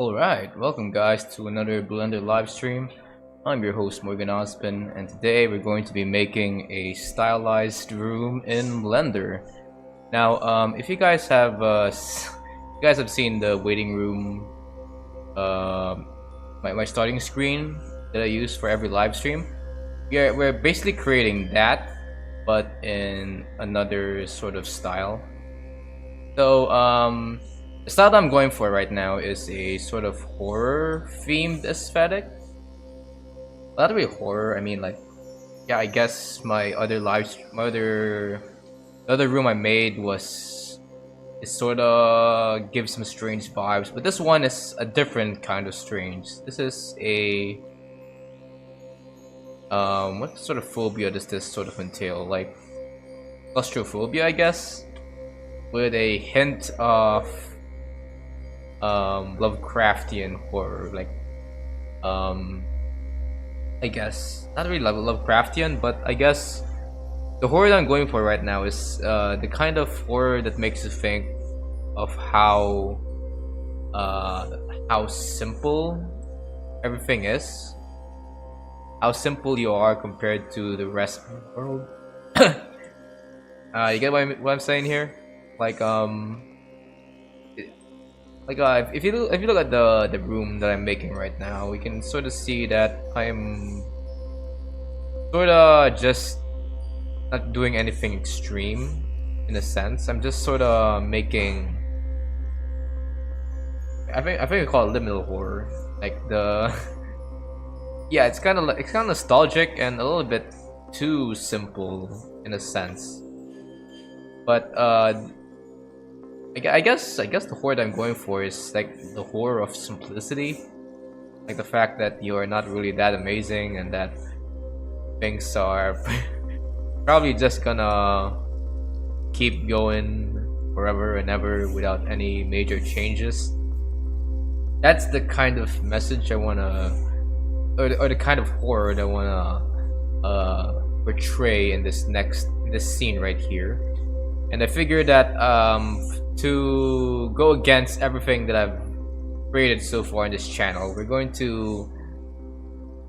Alright, welcome guys to another Blender live stream. I'm your host Morgan Ozpin, and today we're going to be making a stylized room in Blender. Now, if you guys have seen the waiting room, my starting screen that I use for every live stream, we're basically creating that, but in another sort of style. So, the style that I'm going for right now is a sort of horror themed aesthetic. Not really horror, I mean yeah, I guess the other room I made it sort of gives some strange vibes, but this one is a different kind of strange. This is a what sort of phobia does this sort of entail? Like claustrophobia, I guess, with a hint of Lovecraftian horror, I guess not really Lovecraftian, but I guess the horror that I'm going for right now is the kind of horror that makes you think of how simple everything is, how simple you are compared to the rest of the world. You get what I'm saying here? If you look at the room that I'm making right now, we can sort of see that I'm sort of just not doing anything extreme in a sense. I'm just sort of making. I think we call it liminal horror. Yeah, it's kind of nostalgic and a little bit too simple in a sense, but I guess the horror that I'm going for is like the horror of simplicity, like the fact that you are not really that amazing and that things are probably just gonna keep going forever and ever without any major changes. That's the kind of message I wanna, or the kind of horror that I wanna portray in this scene right here. And I figured that to go against everything that I've created so far in this channel, we're going to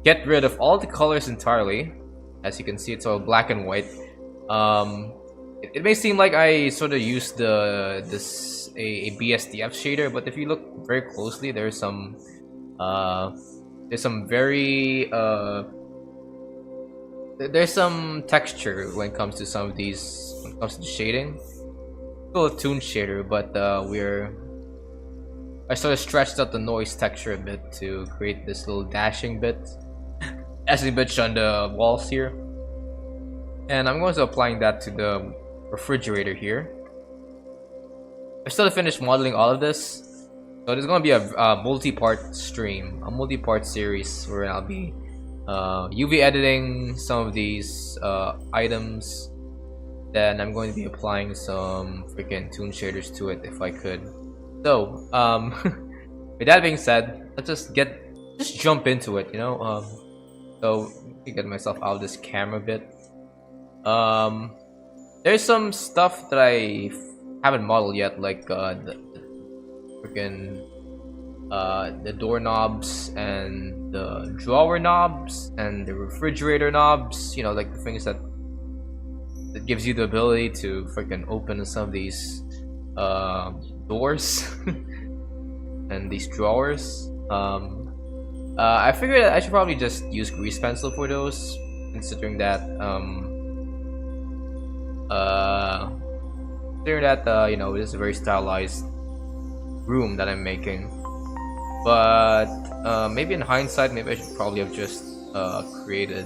get rid of all the colors entirely. As you can see, it's all black and white. It may seem like I sort of used a BSDF shader, but if you look very closely, there's some very there's some texture when it comes to some of these, when it comes to the shading. Still a toon shader, but I sort of stretched out the noise texture a bit to create this little dashing bit on the walls here. And I'm going to applying that to the refrigerator here. I still haven't finished modeling all of this, so there's going to be a multi-part stream, a multi-part series where I'll be UV editing some of these items. Then I'm going to be applying some freaking toon shaders to it if I could. So, with that being said, let's just jump into it, you know. So let me get myself out of this camera bit. There's some stuff that I haven't modeled yet, like the freaking the doorknobs and the drawer knobs and the refrigerator knobs. You know, like the things that gives you the ability to freaking open some of these doors and these drawers. I figured that I should probably just use grease pencil for those, considering that you know, it is a very stylized room that I'm making. But maybe in hindsight, maybe I should probably have just created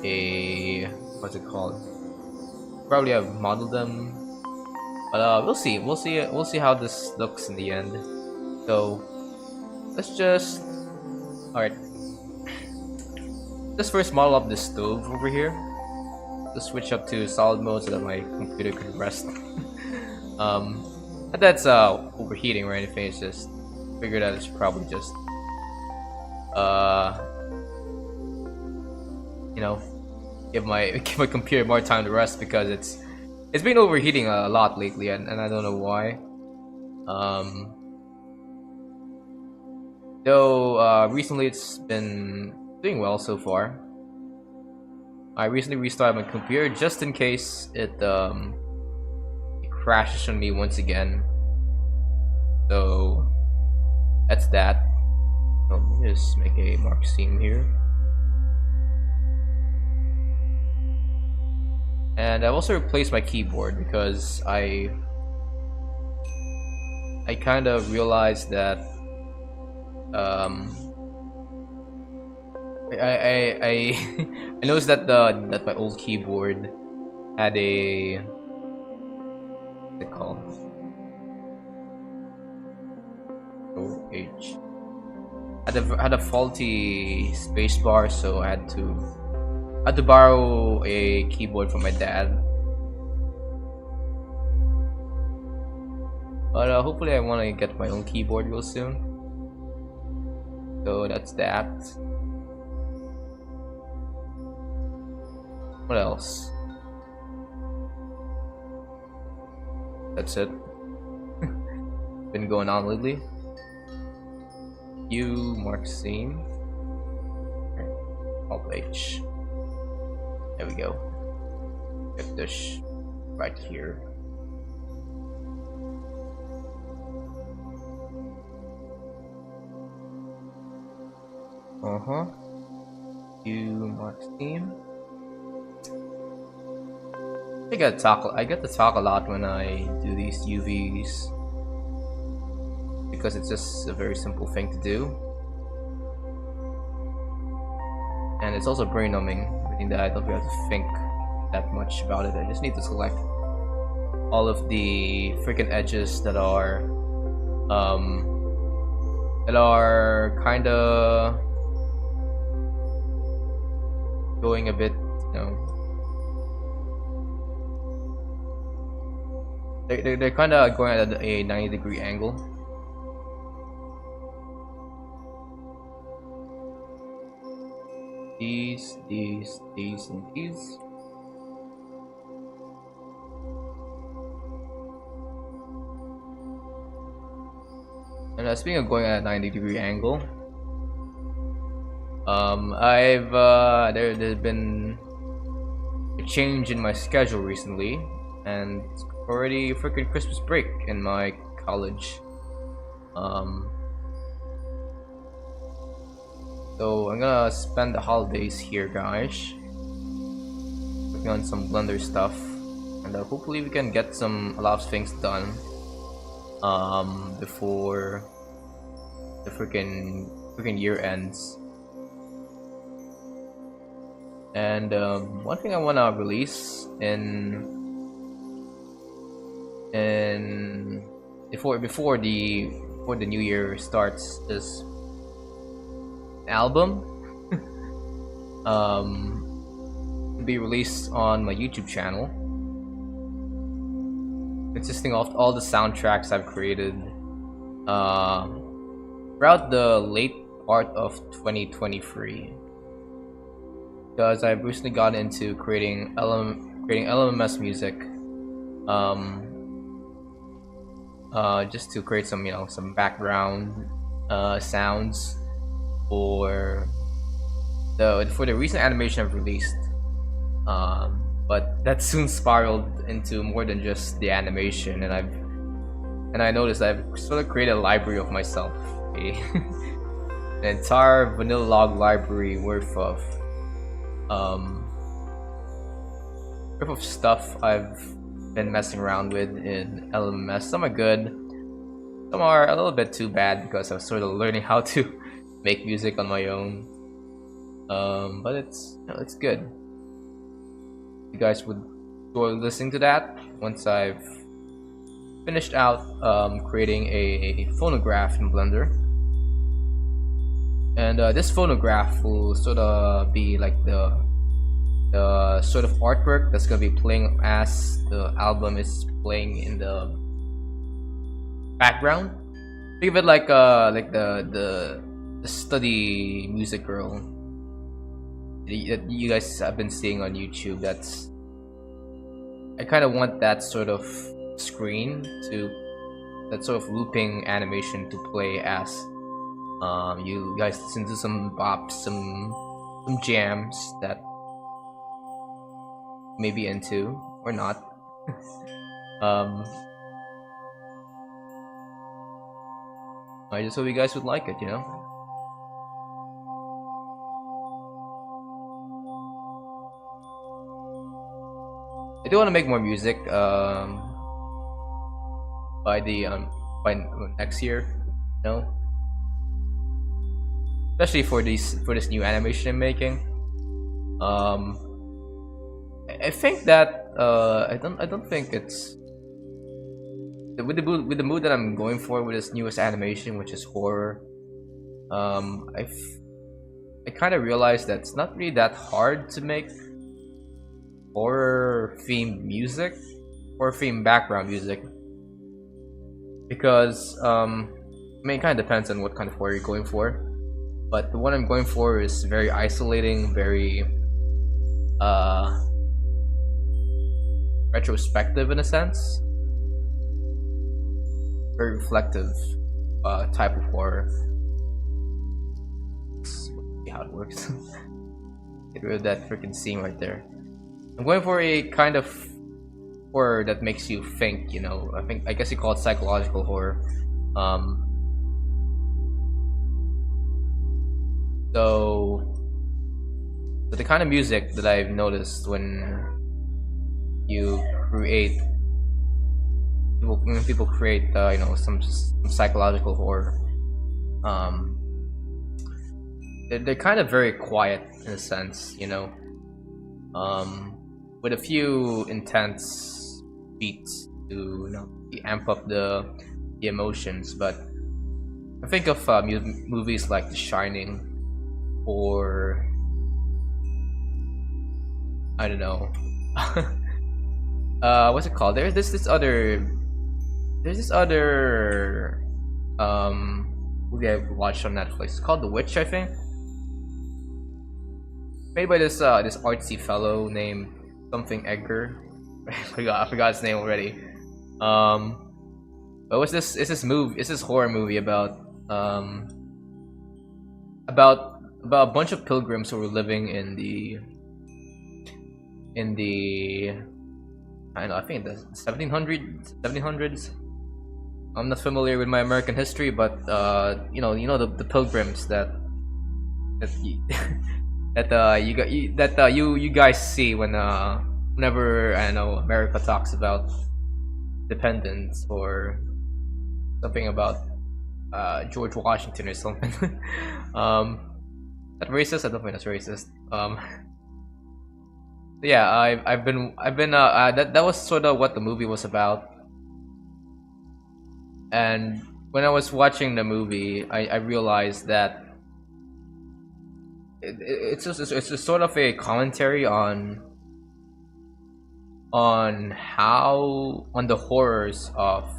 a, what's it called? Probably have modeled them, but we'll see how this looks in the end. So let's just, alright, let's first model up this stove over here. Let's switch up to solid mode so that my computer can rest. Not that's overheating or anything, it's just figured out it's probably just you know, give my computer more time to rest, because it's been overheating a lot lately, and I don't know why. Though recently it's been doing well so far. I recently restarted my computer just in case it crashes on me once again. So that's that. Let me just make a mark seam here. And I've also replaced my keyboard because I kind of realized that I I noticed that that my old keyboard had a, what's it called? OH. Had a faulty spacebar, so I had to borrow a keyboard from my dad. But hopefully I want to get my own keyboard real soon. So that's that. What else? That's it. Been going on lately. U mark seam. Alt H. There we go. Get this right here. U mark seam. I get to talk a lot when I do these UVs because it's just a very simple thing to do, and it's also brain numbing, meaning that I don't really have to think that much about it. I just need to select all of the freaking edges that are kind of going a bit, you know, they're kind of going at a 90-degree angle. These, and these. And speaking of going at a 90-degree angle, there's been a change in my schedule recently, and it's already freaking Christmas break in my college. So I'm gonna spend the holidays here, guys, working on some Blender stuff, and hopefully we can get a lot of things done before the freaking year ends. And one thing I wanna release before the new year starts is an album. To be released on my YouTube channel, consisting of all the soundtracks I've created throughout the late part of 2023. Because I've recently gotten into creating LMS music, just to create some background sounds for the recent animation I've released. But that soon spiraled into more than just the animation, and I noticed I've sort of created a library of myself, an entire vanilla log library worth of stuff I've been messing around with in LMS. Some are good, some are a little bit too bad because I was sort of learning how to make music on my own. But it's good. You guys would enjoy listening to that once I've finished out creating a phonograph in Blender. And this phonograph will sort of be like the sort of artwork that's gonna be playing as the album is playing in the background. Think of it like the study music girl that you guys have been seeing on YouTube. I kind of want that sort of screen that sort of looping animation to play as You guys listen to some bops, some jams that may be into or not. um, I just hope you guys would like it, you know. I do want to make more music by the by next year, you know, especially for this new animation I'm making. Um, I think that I don't think it's with the mood that I'm going for with this newest animation, which is horror. I kind of realized that it's not really that hard to make horror themed music or themed background music, because I mean, it kind of depends on what kind of horror you're going for. But the one I'm going for is very isolating, very uh retrospective in a sense, very reflective type of horror. Let's see how it works. Get rid of that freaking scene right there. I'm going for a kind of horror that makes you think, you know. I guess you call it psychological horror. So the kind of music that I've noticed when you create when people create you know, some psychological horror, um, they're kind of very quiet in a sense, you know, with a few intense beats to, you know, amp up the emotions. But I think of movies like The Shining, or I don't know, what's it called? There's this other movie I watched on Netflix. It's called The Witch, I think. Made by this artsy fellow named something Edgar. I forgot his name already. But what's this? It's this horror movie about a bunch of pilgrims who were living in the I don't know, I think the 1700s. I'm not familiar with my American history, but you know the pilgrims that you, you guys see when whenever, I don't know, America talks about independence or something about George Washington or something. That racist? I don't think that's racist. Yeah, I've been that was sort of what the movie was about. And when I was watching the movie, I realized that it's just sort of a commentary on the horrors of,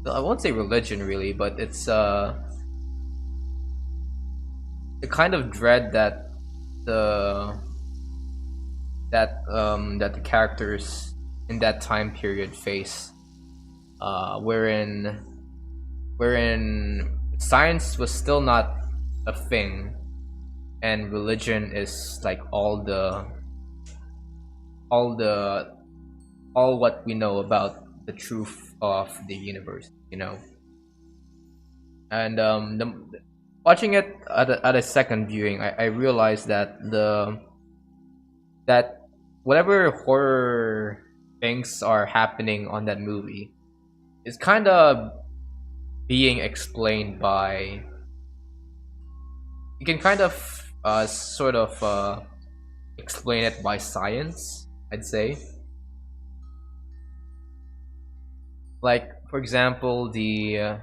I won't say religion really, but it's the kind of dread that the characters in that time period face, wherein science was still not a thing, and religion is like all what we know about the truth of the universe, you know. And watching it at a second viewing, I realized that that whatever horror things are happening on that movie is kind of being explained by, you can kind of sort of explain it by science, I'd say. Like, for example, the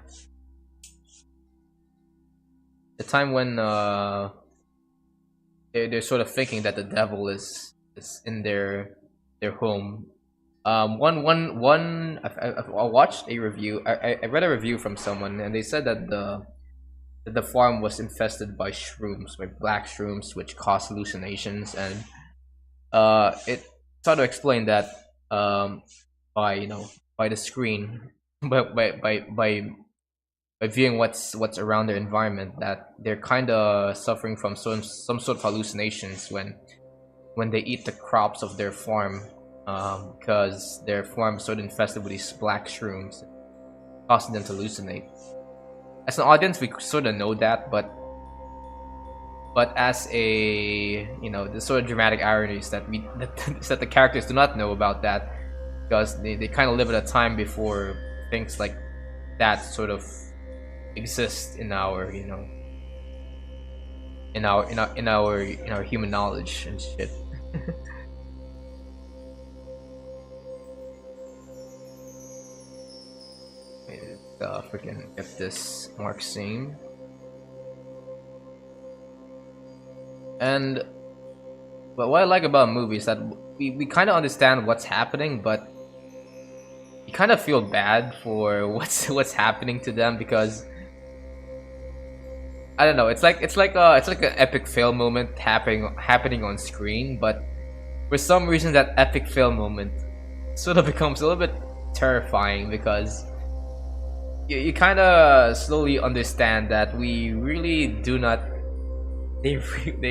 time when they're sort of thinking that the devil is in their home. I watched a review. I read a review from someone, and they said that the farm was infested by shrooms, by black shrooms, which cause hallucinations, and it sort of explained that by, you know, by the screen, by by viewing what's around their environment, that they're kind of suffering from some sort of hallucinations when they eat the crops of their farm, because their farm is sort of infested with these black shrooms, causing them to hallucinate. As an audience, we sort of know that, but as a, you know, the sort of dramatic irony is that is that the characters do not know about that, because they kind of live at a time before things like that sort of exist in our, you know, in our human knowledge and shit. Freaking get this mark scene. And but what I like about movies is that we kind of understand what's happening, but you kind of feel bad for what's happening to them, because I don't know. It's like an epic fail moment happening on screen, but for some reason that epic fail moment sort of becomes a little bit terrifying, because you kind of slowly understand that we really do not. They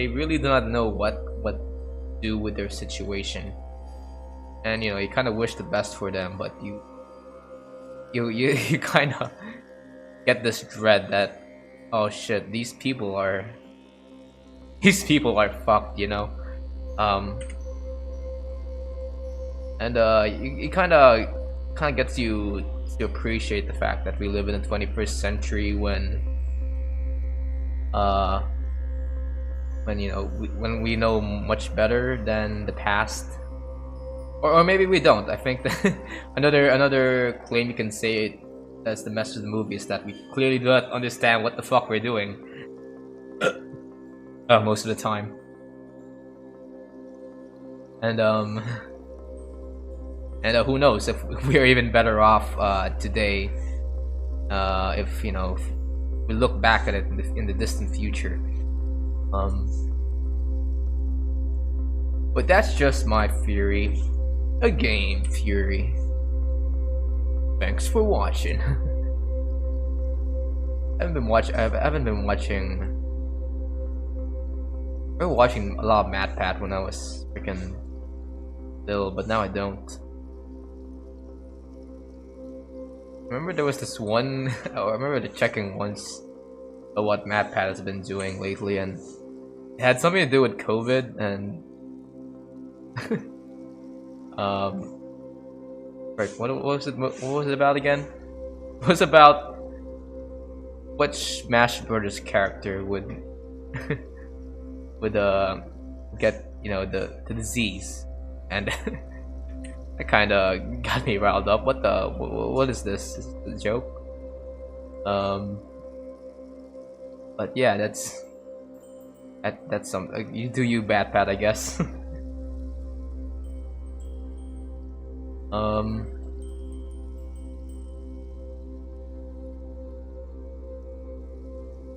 really do not know what to do with their situation, and you know, you kind of wish the best for them, but you kind of get this dread that, oh shit, these people are fucked, you know. And you kind of gets you to appreciate the fact that we live in the 21st century when you know, when we know much better than the past, or maybe we don't. I think that another claim you can say that's the message of the movie is that we clearly do not understand what the fuck we're doing most of the time. And who knows if we are even better off today, if, you know, if we look back at it in the distant future. But that's just my theory, a game theory. Thanks for watching. I haven't been watching a lot of MatPat when I was freaking little, but now I don't. Remember there was this one, I remember checking once what MatPat has been doing lately, and it had something to do with COVID, and right, what was it about again? It was about what Smash Brothers character would get, you know, the disease, and that kind of got me riled up. What is this? Is this a joke? But yeah, that's some, you do you, MatPat, I guess.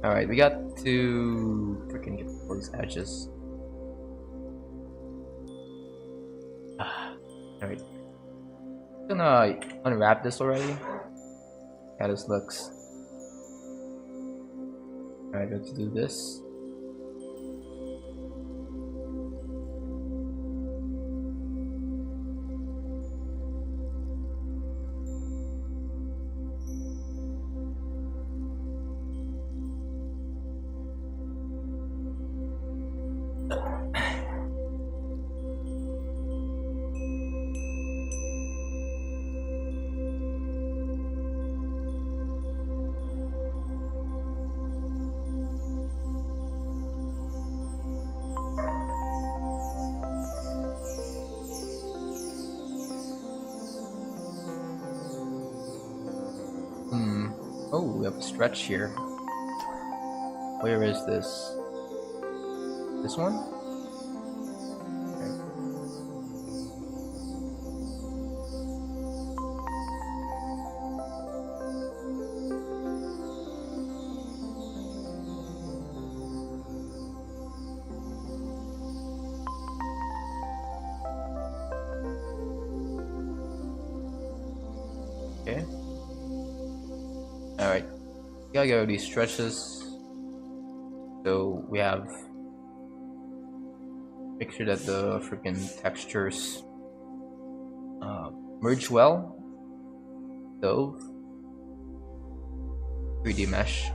Alright, we got to freaking get those edges. Alright. I'm gonna unwrap this already. How this looks. Alright, let's do this. Oh, we have a stretch here. Where is this? This one? Okay. Alright. gotta get rid of these stretches. So we have make sure that the freaking textures merge well. So 3D mesh.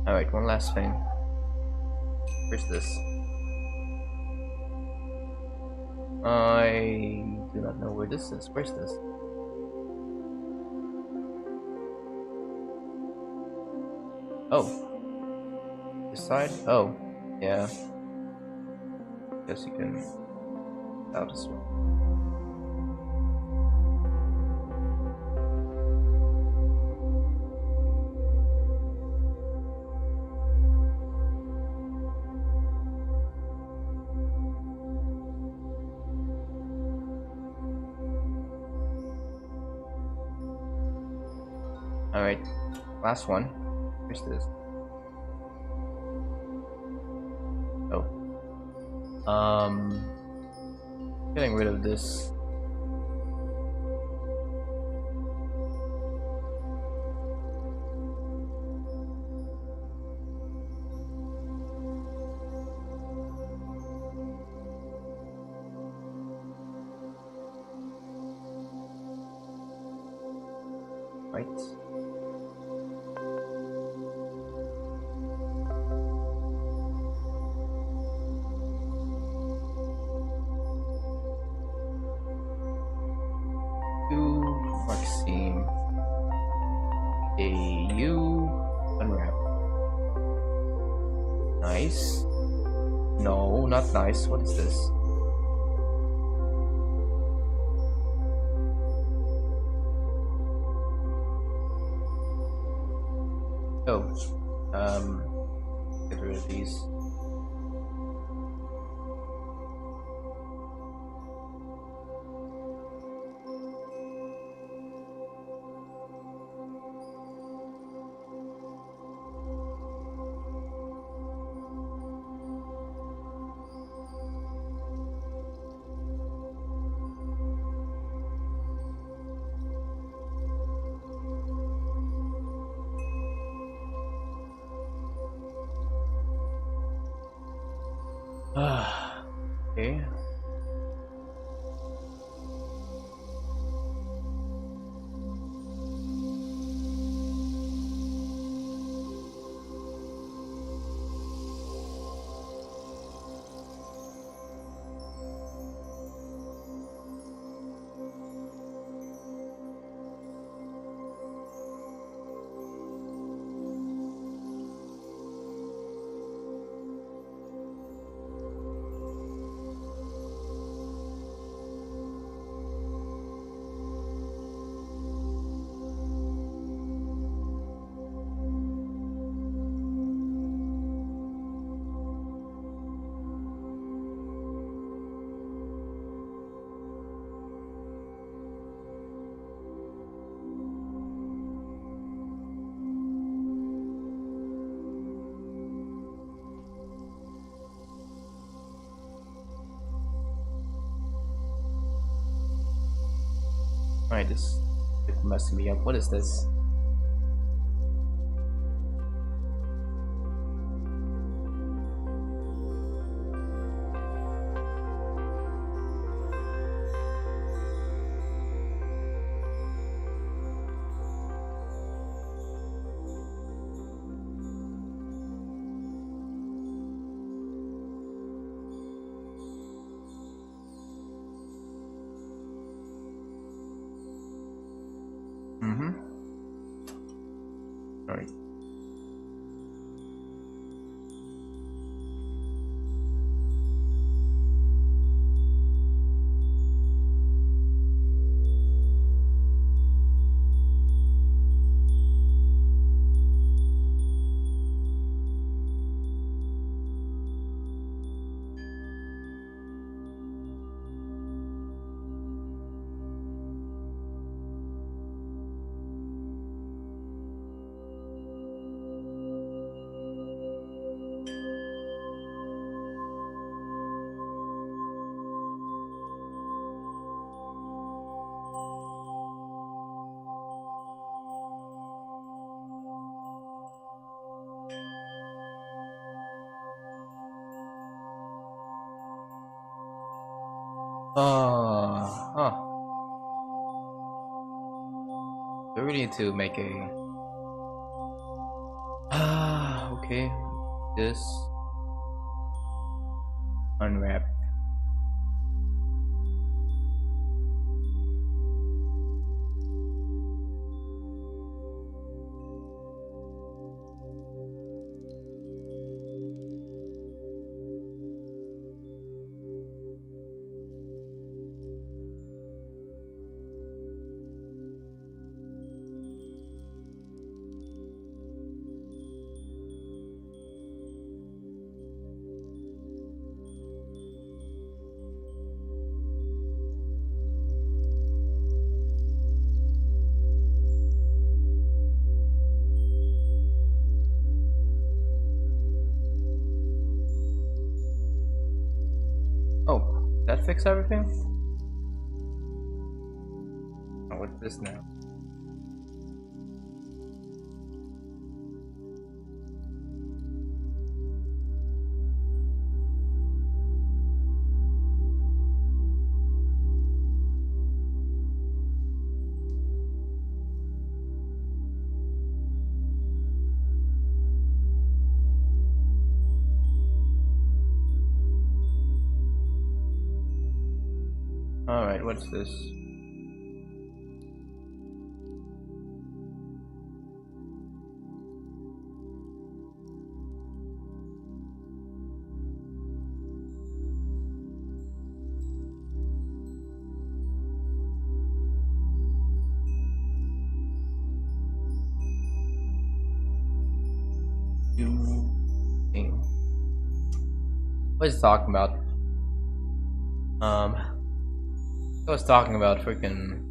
Alright, one last thing. Where's this? I do not know where this is. Where's this? Oh. This side? Oh. Yeah. Guess you can out as well. Alright, last one. Where's this? Oh. Getting rid of this. Right. Mark seam. AU unwrap. Nice. No, not nice. What is this? Oh, get rid of these. Okay. Alright, this is messing me up. What is this? Alright. Huh. We really need to make a. Okay. This unwrap. Oh, that fix everything? Oh, what's this now? Alright, what's this? Thing. What is it talking about? I was talking about freaking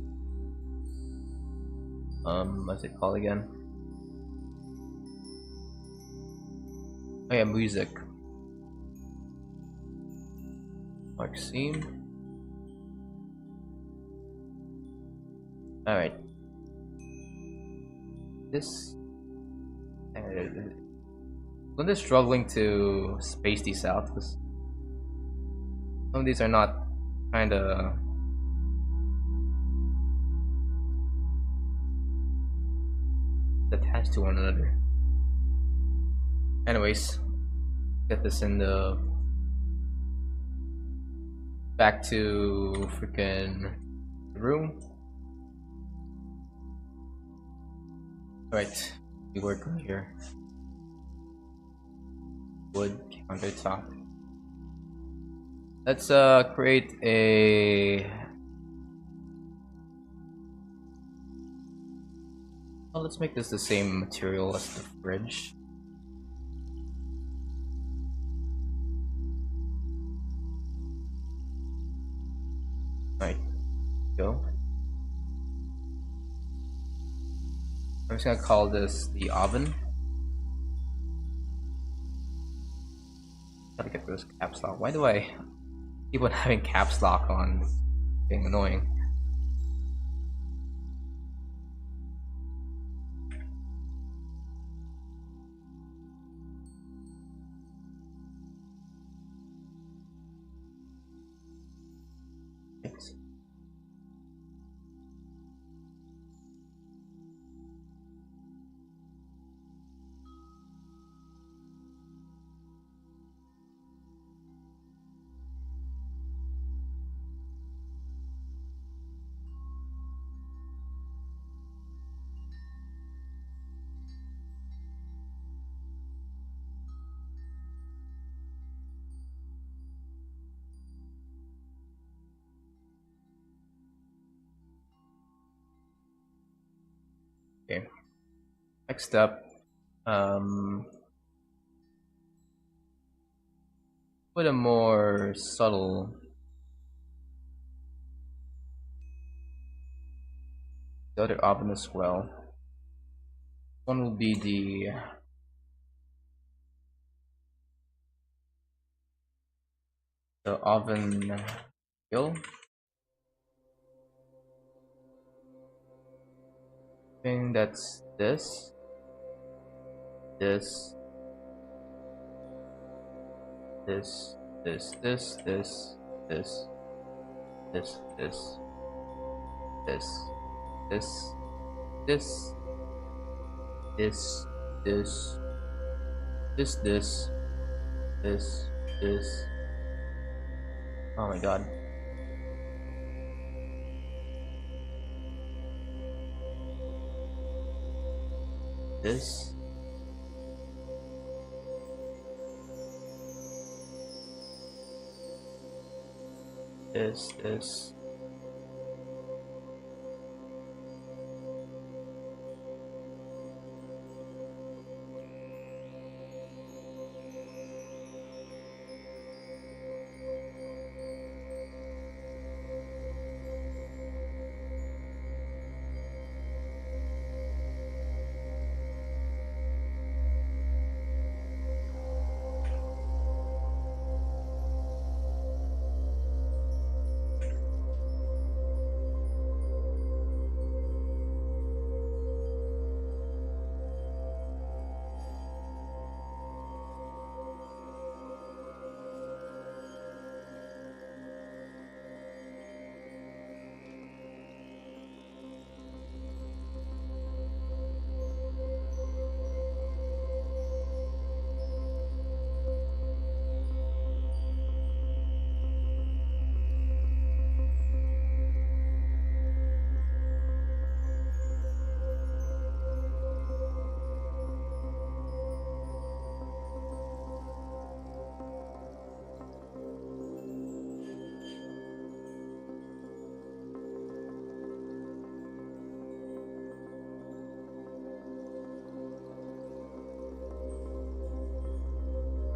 what's it called again? Oh yeah, music. Maxime. Alright. This I'm just struggling to space these out because some of these are not kinda attached to one another. Anyways, get this in the back to freaking room. Alright, we work on here. Wood countertop. Let's create a. Well, let's make this the same material as the fridge. Right, go. I'm just gonna call this the oven. Gotta get this caps lock. Why do I keep on having caps lock on? It's being annoying. Right. Okay. Next up, put a more subtle. The other oven as well. One will be the oven grill. Thing that's this, this, this, this, this, this, this. this, this, this, this, this, this, this, this. Oh my god. This. This.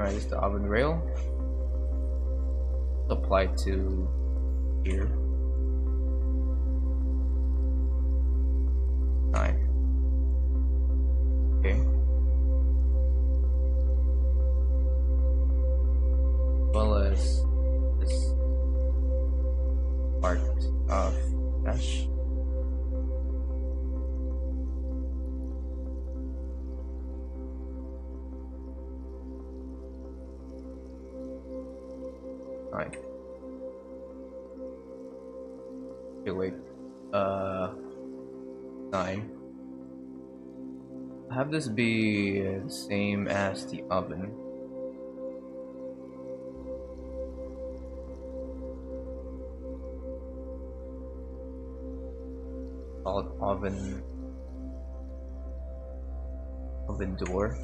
Alright, this is the oven rail. Apply to here. 9. Okay. As well as this part of dash. Alright. Okay, wait. 9. Have this be the same as the oven. Call it oven door.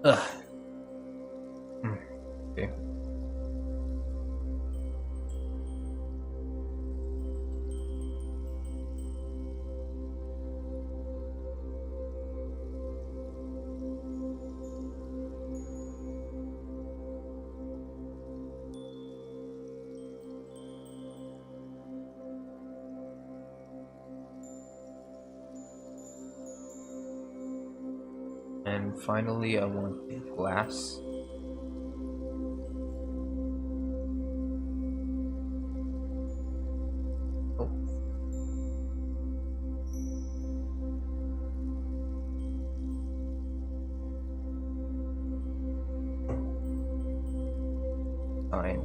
Ugh. Okay. And finally, I want a glass. Oh. Fine.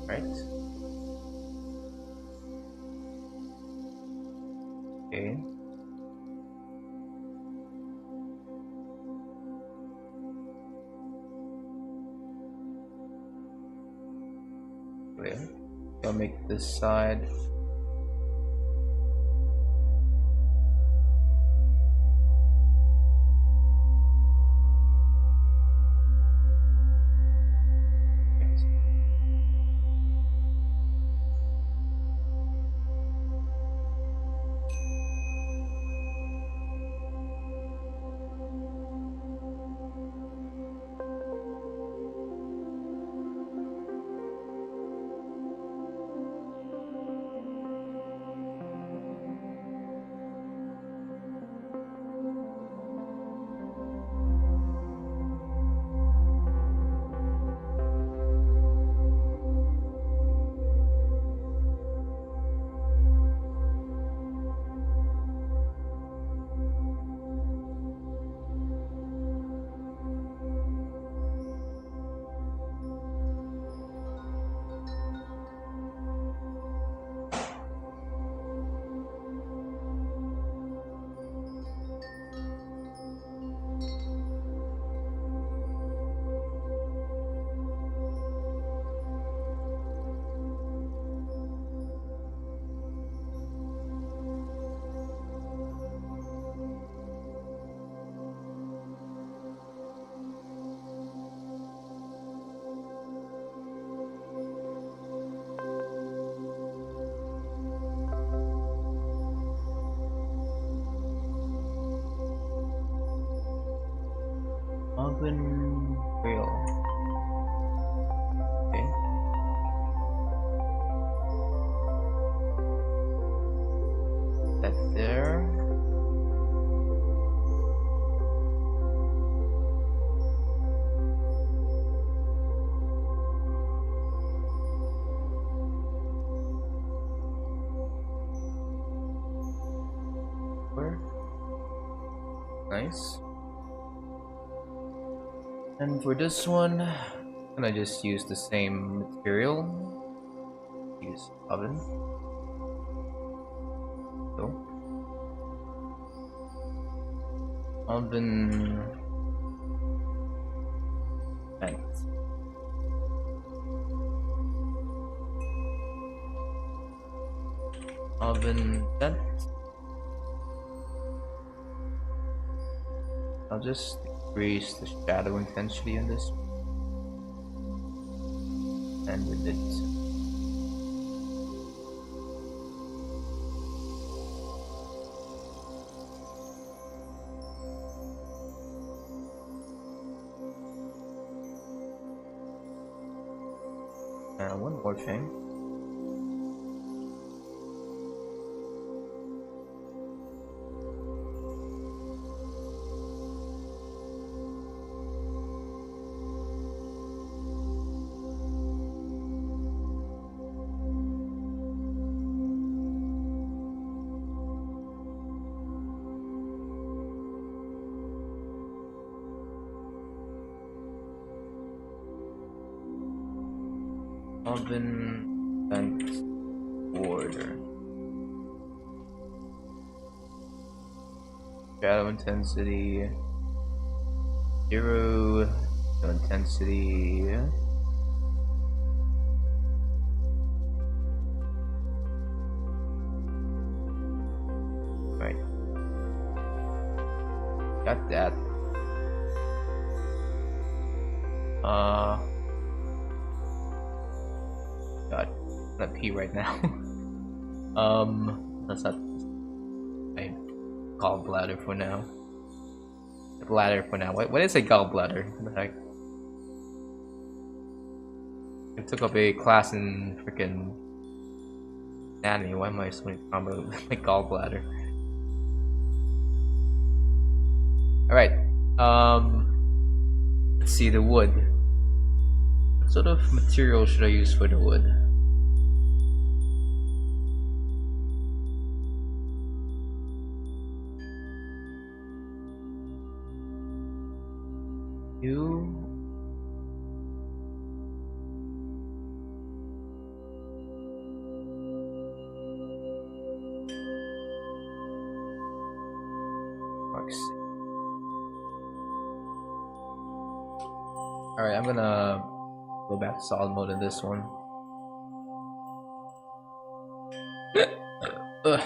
Right. Okay. Clear. I'll make this side Open rail. Okay. That there. Where? Nice. And for this one, can I just use the same material? Use oven. So, oven vent. Oven vent. I'll just increase the shadow intensity on this, and with it. One more thing. Oven vent border. Shadow intensity 0. Shadow intensity. Right. Got that. God, I'm gonna pee right now. That's not my gallbladder for now. Bladder for now. What is a gallbladder? What the heck? I took up a class in freaking anatomy. Why am I so many combo with my gallbladder? Alright. Let's see the wood. What sort of material should I use for the wood? Alright, I'm gonna go back to solid mode in this one. Ugh.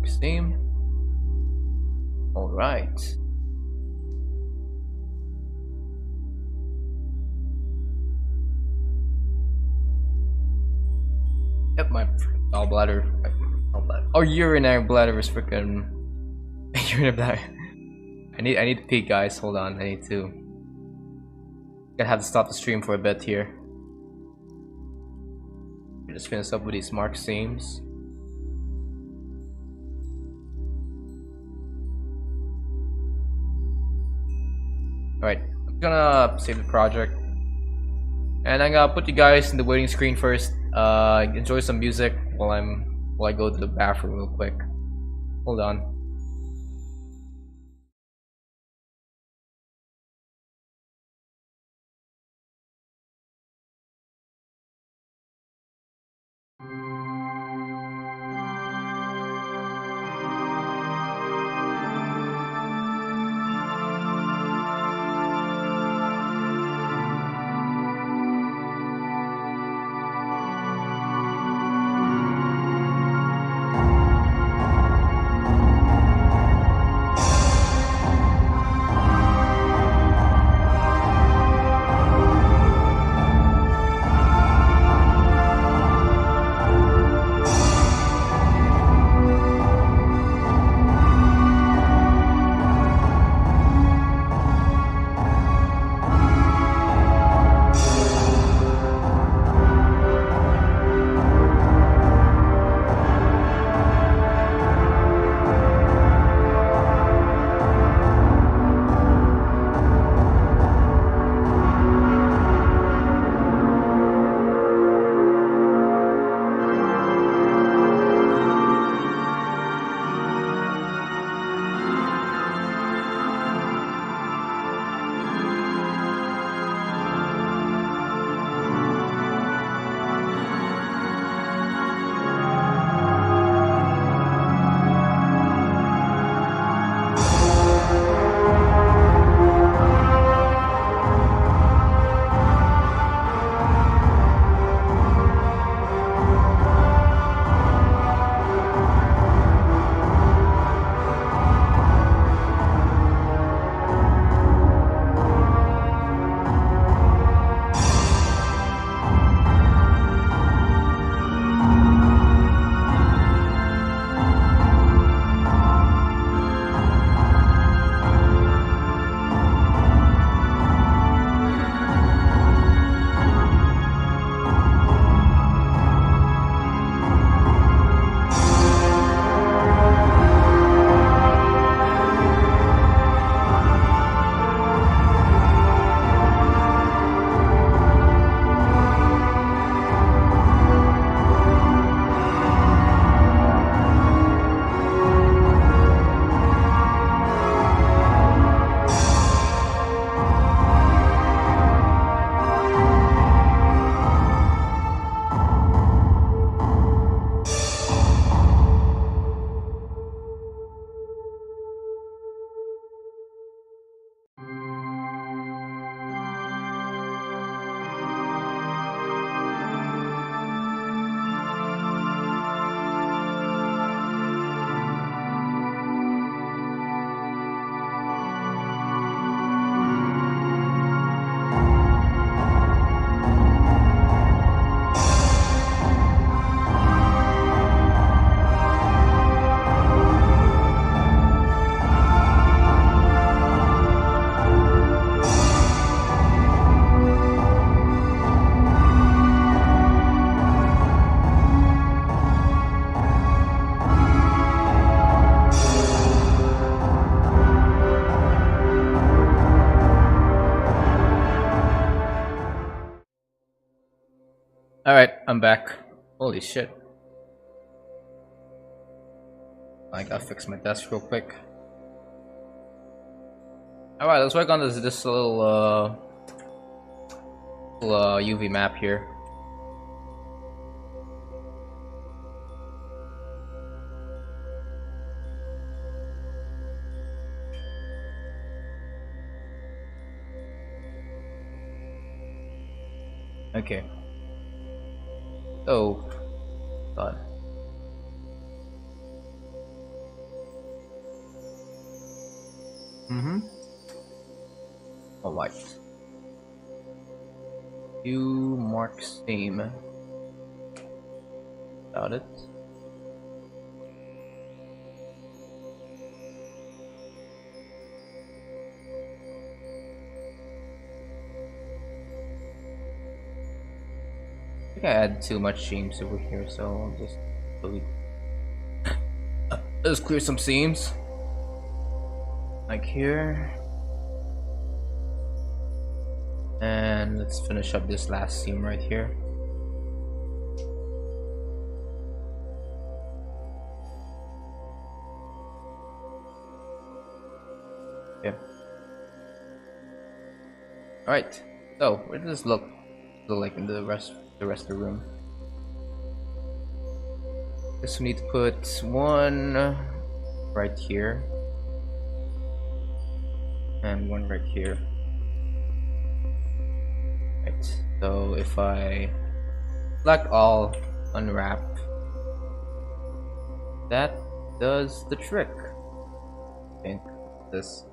Steam. All right. Yep, my gallbladder. Or urinary bladder is freaking You're in a black. I need to pee, guys. Hold on. I need to. Gonna have to stop the stream for a bit here. Just finish up with these mark seams. Alright, I'm gonna save the project. And I'm gonna put you guys in the waiting screen first. Enjoy some music while I go to the bathroom real quick. Hold on. Alright, I'm back. Holy shit. I gotta fix my desk real quick. Alright, let's work on this little UV map here. Okay. Oh, God. Alright. You mark same. Got it. think I had too much seams over here, so I'll just let's clear some seams. Like here. And let's finish up this last seam right here. Yeah. Alright. So where does this look like in the rest of the room? Guess we need to put one right here. And one right here. Right. So if I select all, unwrap, that does the trick. I think this.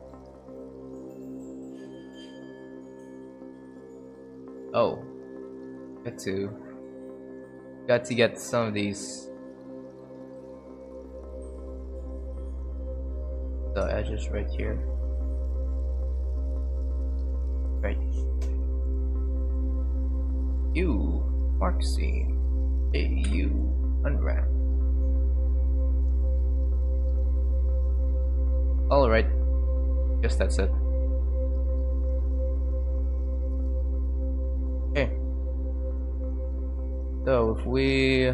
Oh, got to get some of these the edges right here. Right. U mark seam. AU unwrap. Alright. Guess that's it. Okay. So if we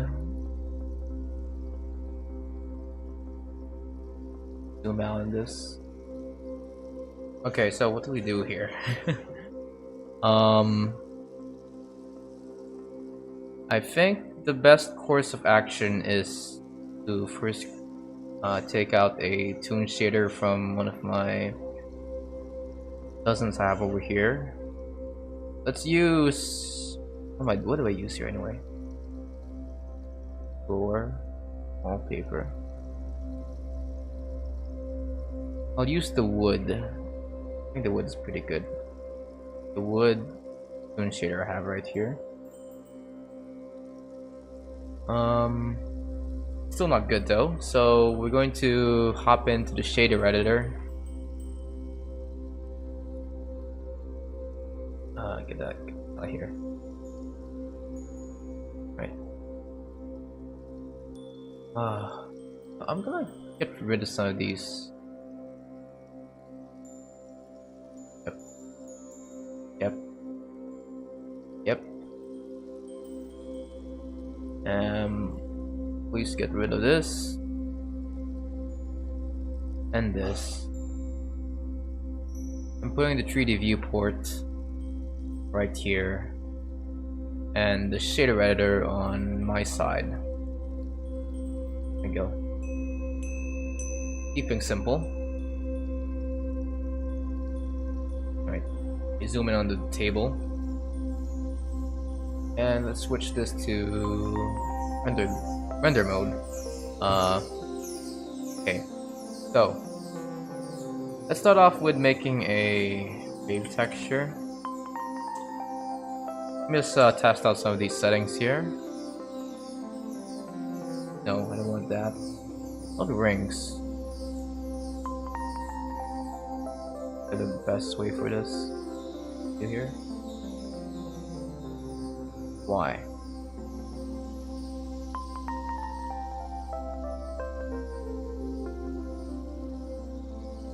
zoom out on this. Okay, so what do we do here? I think the best course of action is to first take out a toon shader from one of my dozens I have over here. Let's use what do I use here anyway? For wallpaper. I'll use the wood. I think the wood is pretty good. The wood toon shader I have right here. Still not good though, so we're going to hop into the shader editor. Get that out here. Right. I'm gonna get rid of some of these. Yep. Please get rid of this and this. I'm putting the 3D viewport right here and the shader editor on my side. There we go. Keeping simple. Alright, you zoom in on the table. And let's switch this to render mode. Okay, so let's start off with making a wave texture. Let me just test out some of these settings here. No, I don't want that. All the rings. The best way for this. You here? Why?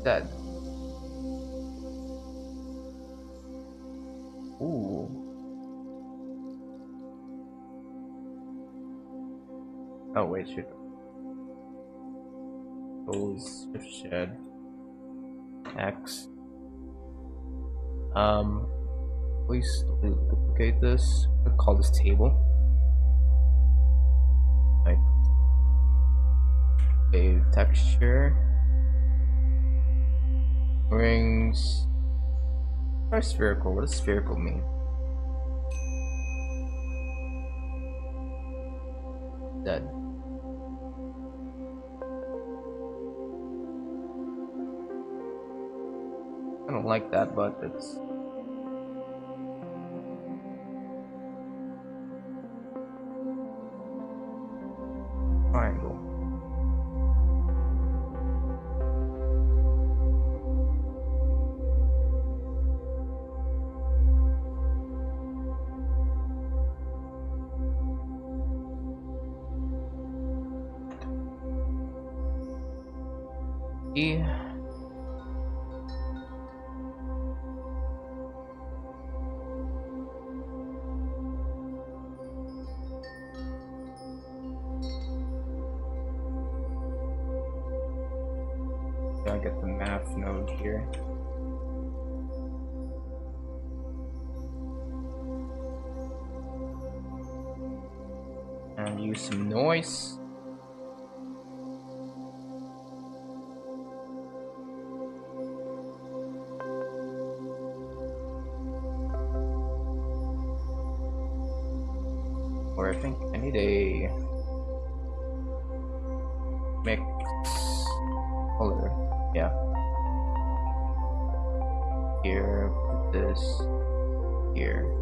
Dead. Ooh. Oh wait, shoot. Goes shift shed. X. Please duplicate this. I'll call this table. Right. Wave texture. Rings. Or spherical. What does spherical mean? Dead. I don't like that, but it's triangle. E. I get the math node here. And use some noise. Or I think I need a mix color. Yeah. Here, put this here.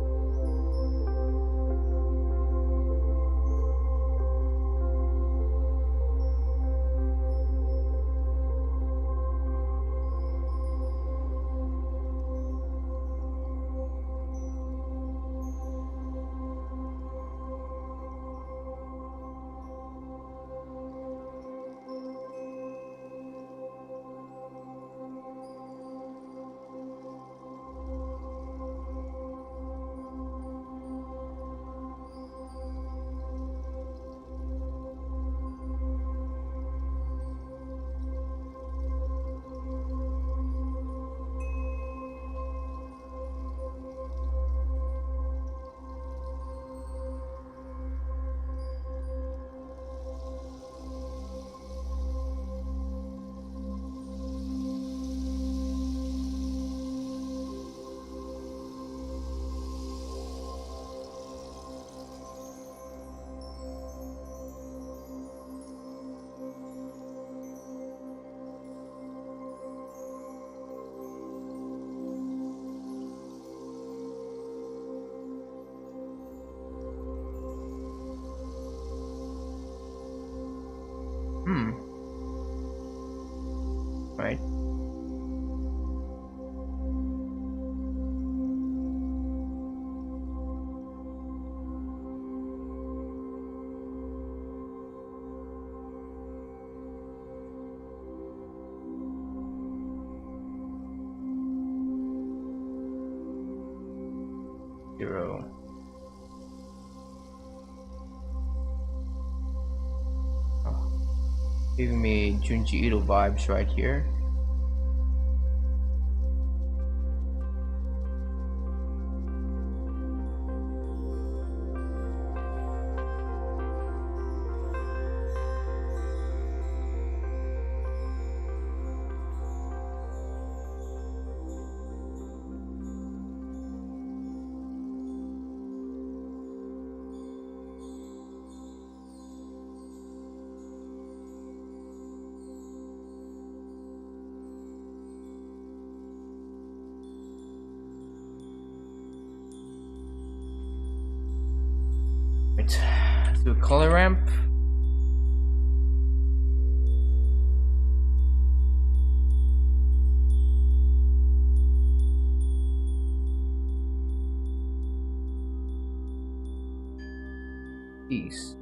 Right. Zero. Oh. Giving me Junji Ito vibes right here. Right. Let's do a color ramp. Peace.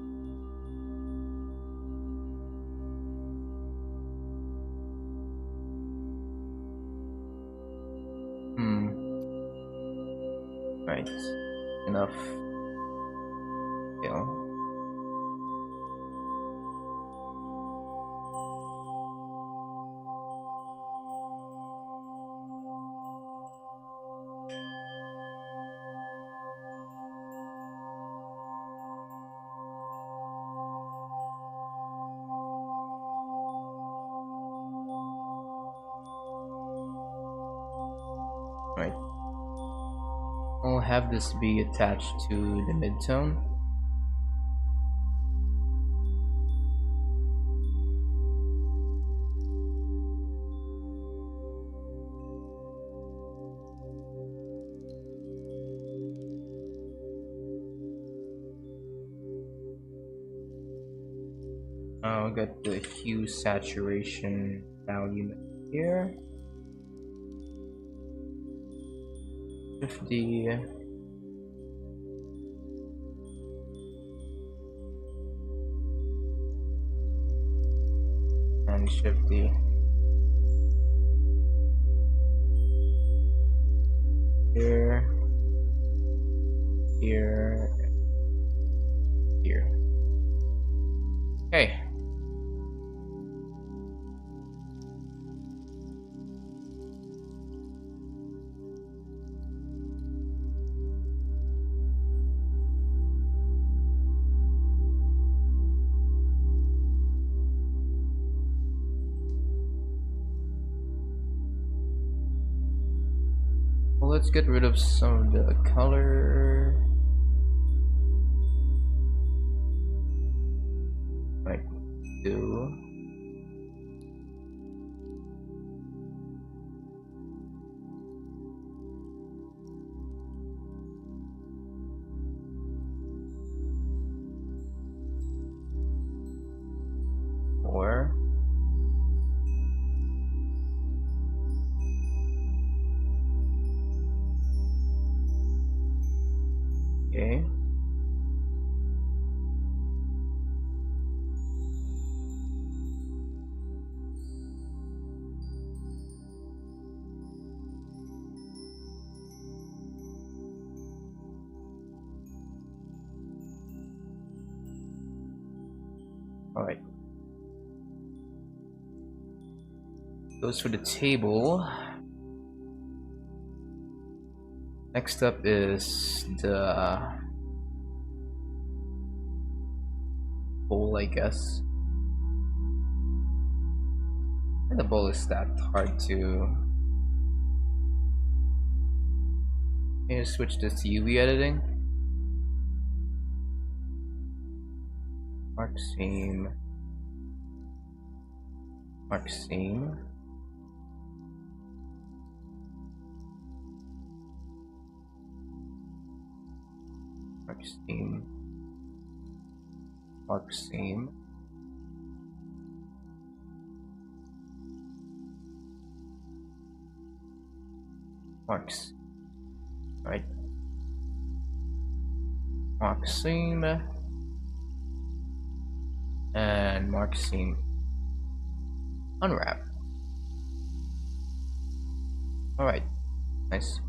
Right. Enough. Yeah. Right. I'll have this be attached to the midtone. I'll get the hue saturation value here. 50. And 50. here, here, here. Okay. Well, let's get rid of some of the color. Like do. Or okay. All right. Goes for the table. Next up is the bowl, I guess. And the bowl is that hard to. Can you switch this to UV editing? Mark seam. Mark seam. Mark seam. Mark seam. Marks. Right. Mark seam. And mark seam. Unwrap. Alright. Nice.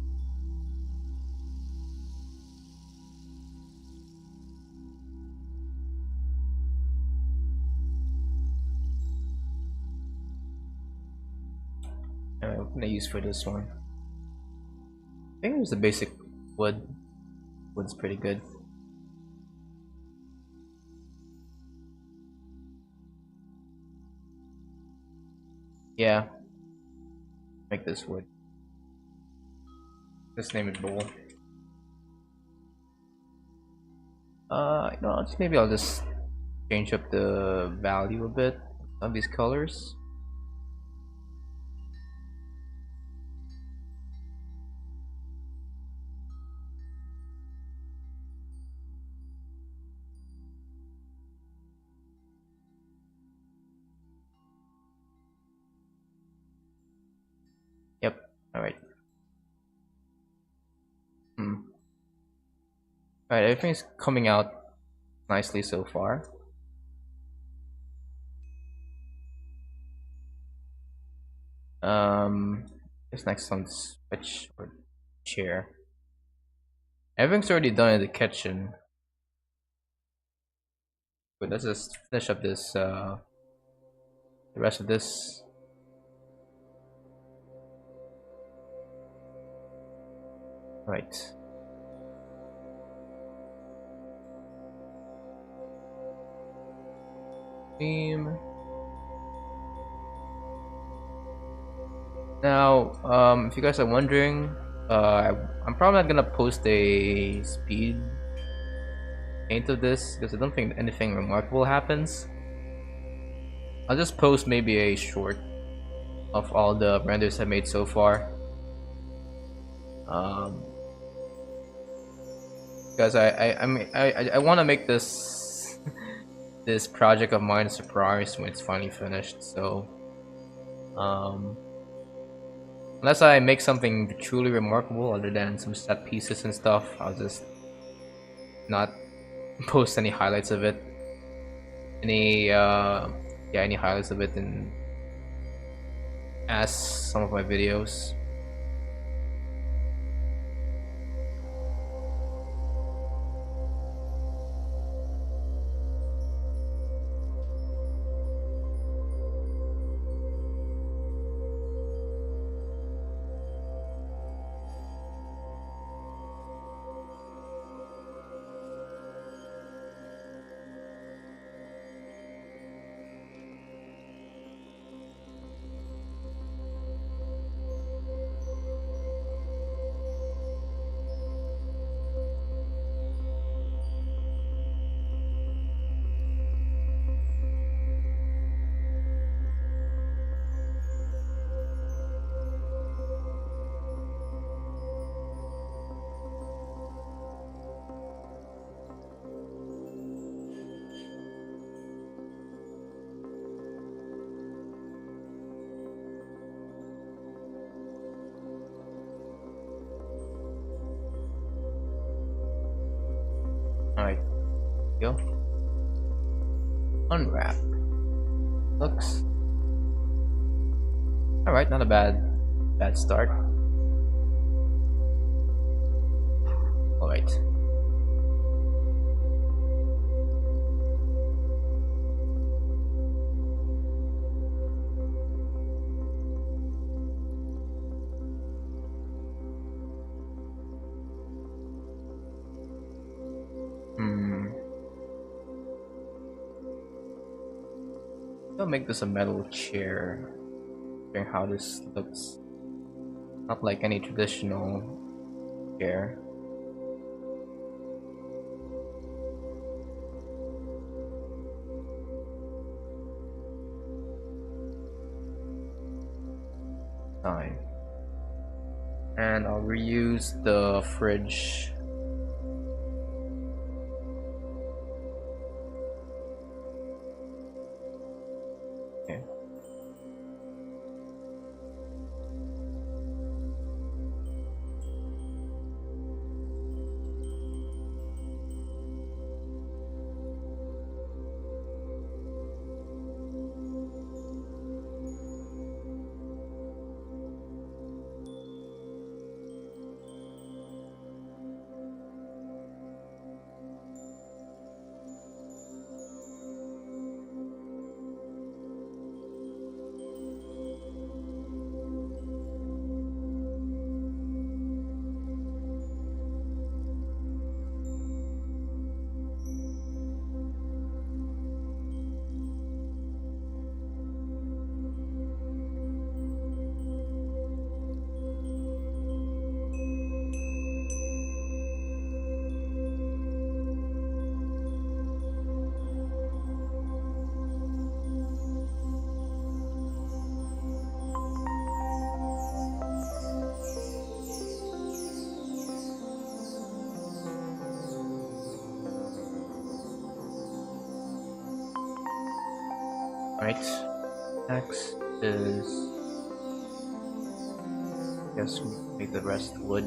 What can I use for this one? I think it was the basic wood. Wood's pretty good. Yeah. Make this wood. Let's name it bowl. You know, maybe I'll just change up the value a bit of these colors. Yep. All right. Alright, everything's coming out nicely so far. This next one's switch or chair. Everything's already done in the kitchen. But let's just finish up this the rest of this. Right. Theme. Now, if you guys are wondering, I'm probably not gonna post a speed paint of this because I don't think anything remarkable happens. I'll just post maybe a short of all the renders I've made so far. Because I want to make this this project of mine a surprise when it's finally finished. So, unless I make something truly remarkable other than some set pieces and stuff, I'll just not post any highlights of it. Any highlights of it in as some of my videos. Go. Unwrap. Looks alright, not a bad start. Alright. I'll make this a metal chair. Showing how this looks. Not like any traditional chair. Fine. And I'll reuse the fridge. Okay. Right. Next is, I guess we make the rest wood.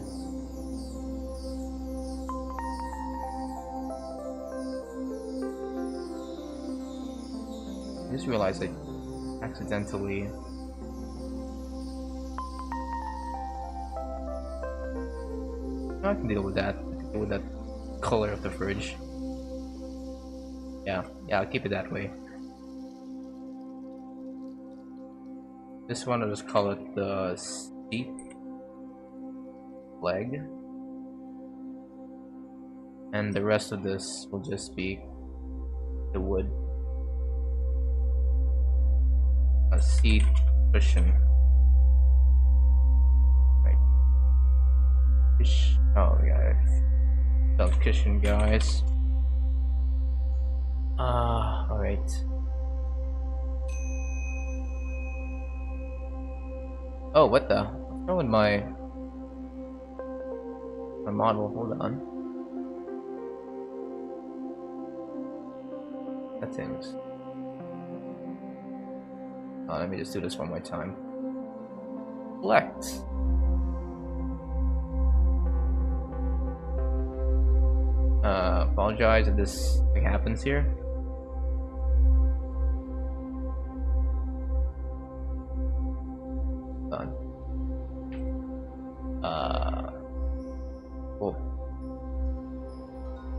I just realized I accidentally I can deal with that. I can deal with that color of the fridge. Yeah, I'll keep it that way. This one I'll just call it the seat leg. And the rest of this will just be the wood. A seat cushion. Right. Oh yeah, self cushion, guys. Alright. Oh, what the? What's wrong with my model? Hold on. Settings. Oh, let me just do this one more time. Select. Apologize if this thing happens here. Done. Whoa.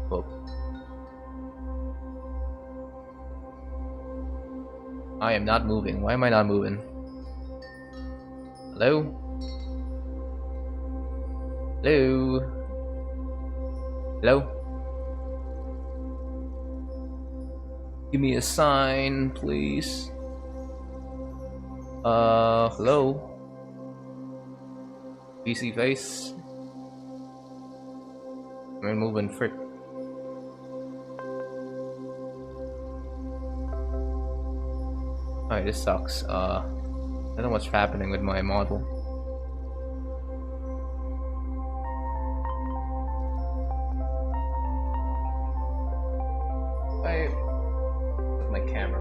Whoa. I am not moving. Why am I not moving? Hello? Hello? Hello? Give me a sign, please. Hello? PC face? I'm moving frick. Alright, this sucks. I don't know what's happening with my model. My camera.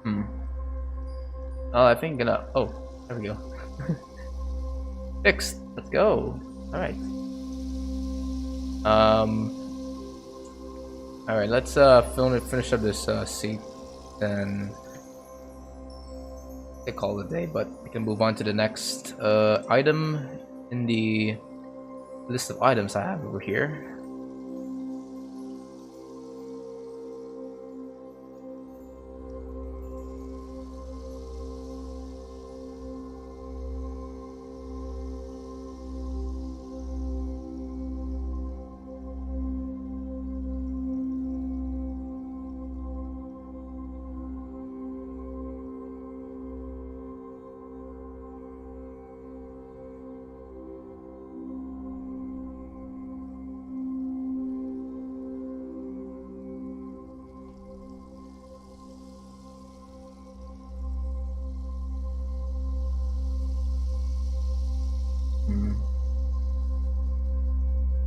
Hmm. Oh, I think gonna. Oh, there we go. Fixed. Let's go. All right. All right. Let's finish up this seat, then they call it a day. But we can move on to the next item in the list of items I have over here.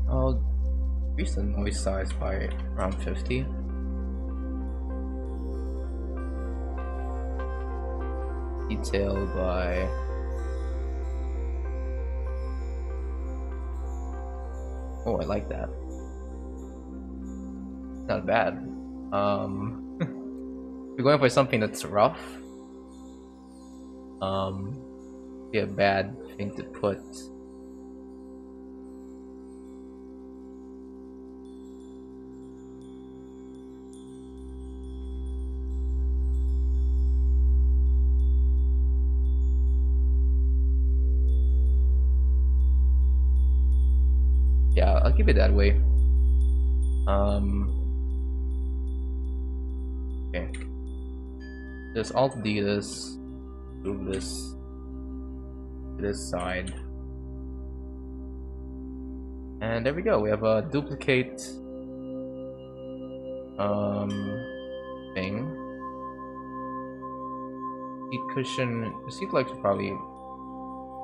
I'll increase the noise size by around 50. Detail by oh, I like that. Not bad. We're going for something that's rough. Be a bad thing to put. Yeah, I'll keep it that way. Okay. Just Alt D this, move this to this side, and there we go. We have a duplicate thing. Seat cushion. The seat legs are probably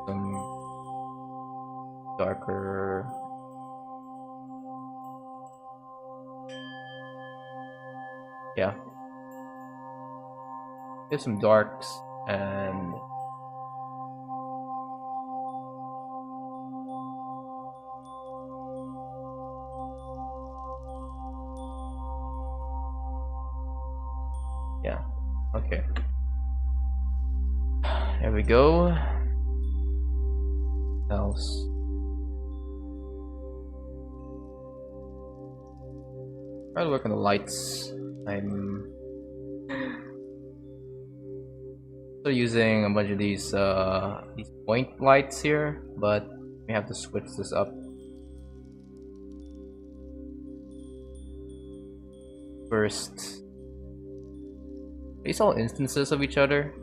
some darker. Yeah. There's some darks and yeah. Okay. There we go. Else. Try to work on the lights. I'm still using a bunch of these point lights here, but we have to switch this up. First, are these all instances of each other?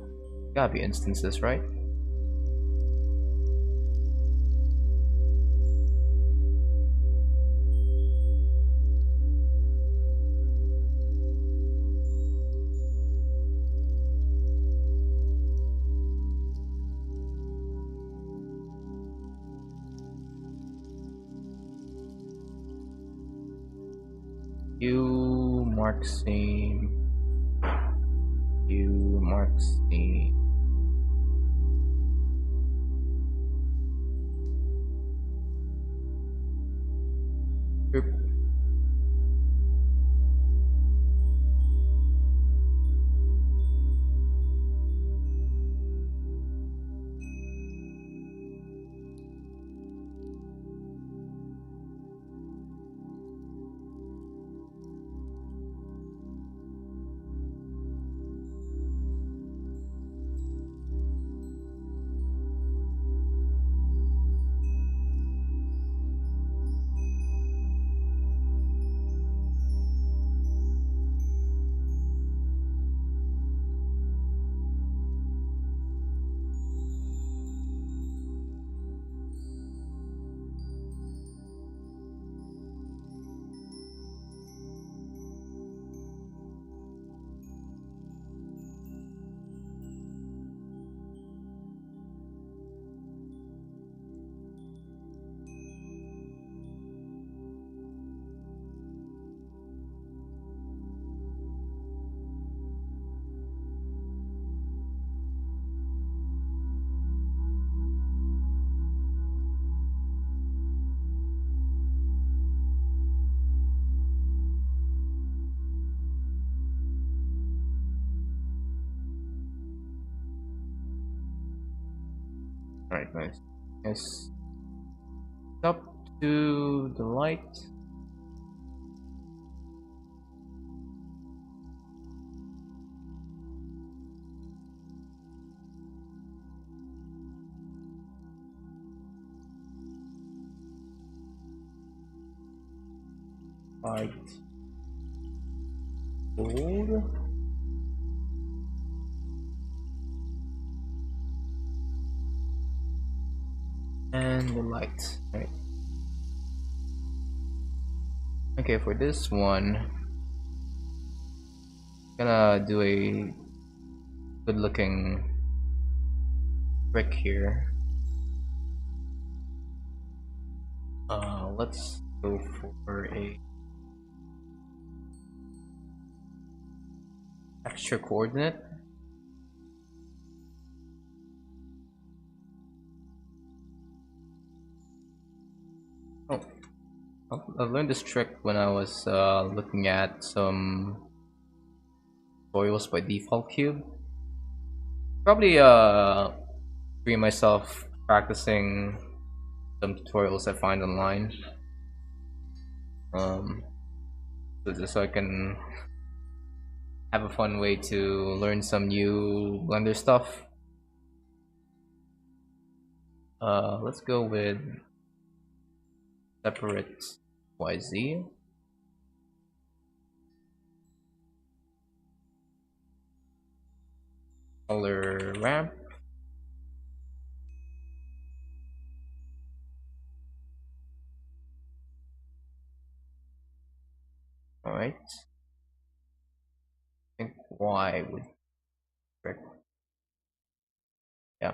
Gotta be instances, right? You mark scene. You mark scene. Group. Alright, nice. Yes. Up to the light. Light. Gold. And the light. Right. Okay, for this one, I'm gonna do a good looking brick here. Let's go for a texture coordinate. Oh, I learned this trick when I was looking at some tutorials by Default Cube. Probably free myself practicing some tutorials I find online. So I can have a fun way to learn some new Blender stuff. Let's go with separate YZ. Color ramp. Alright. I think Y would work. Yeah.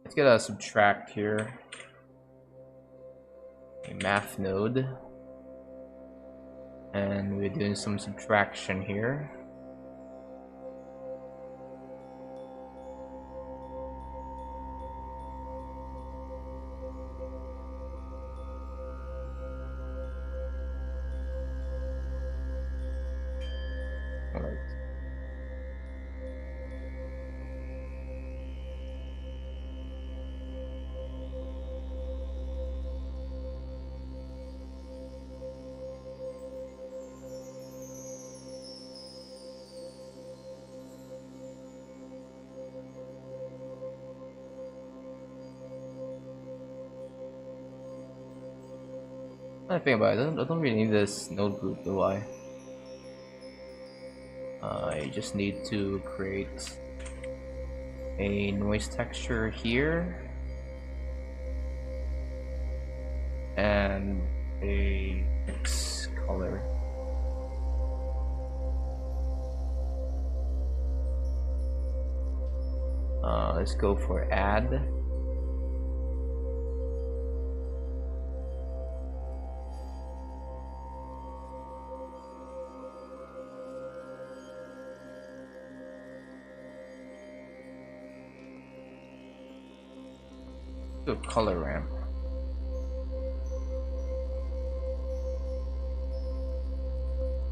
Let's get a subtract here. A math node. And we're doing some subtraction here. Alright. I think about it, I don't really need this node group, do I? I just need to create a noise texture here and a mix color. Let's go for add. Do a color ramp.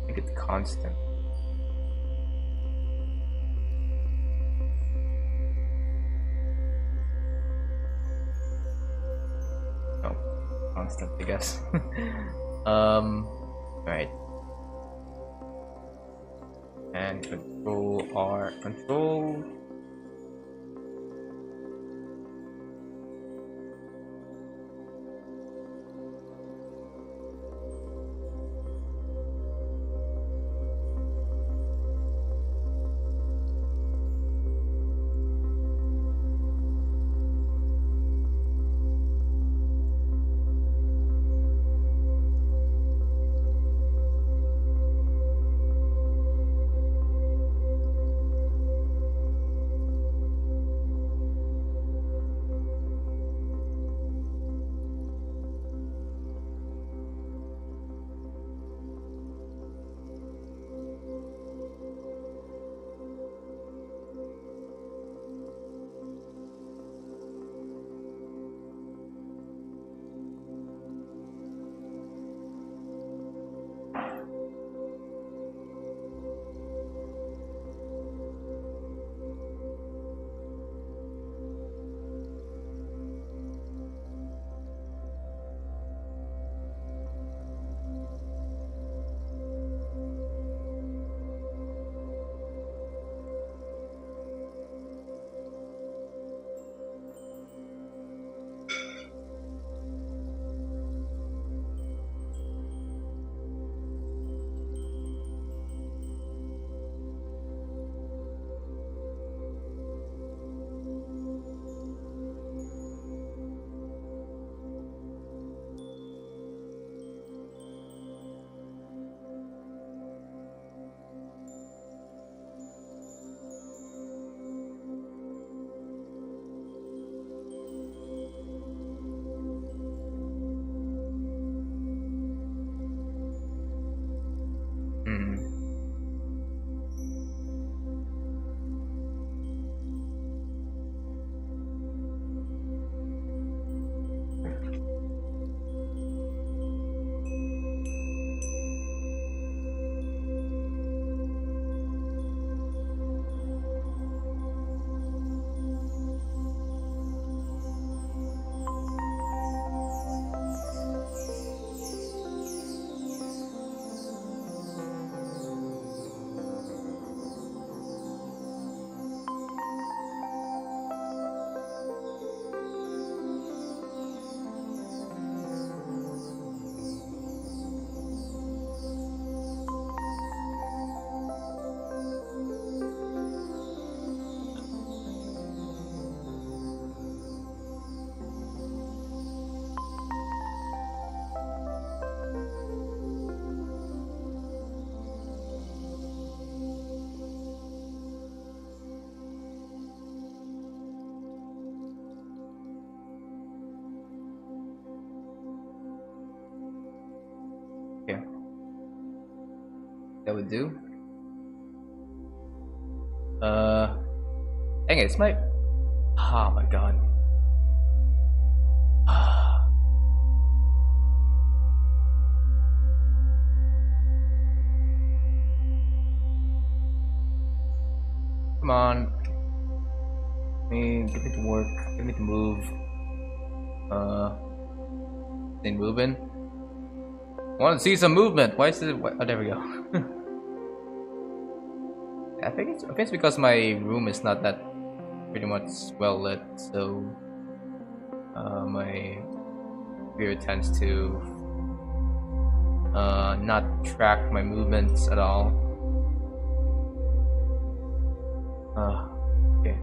Make it constant. No, constant, I guess. Right. And control R, control. that would do. Dang it, it's my. Oh my god. Come on. Give me to work. Give me to move. Ain't moving. Want to see some movement? Why is it? Oh, there we go. I think it's because my room is not that pretty much well lit, so my computer tends to not track my movements at all. Okay.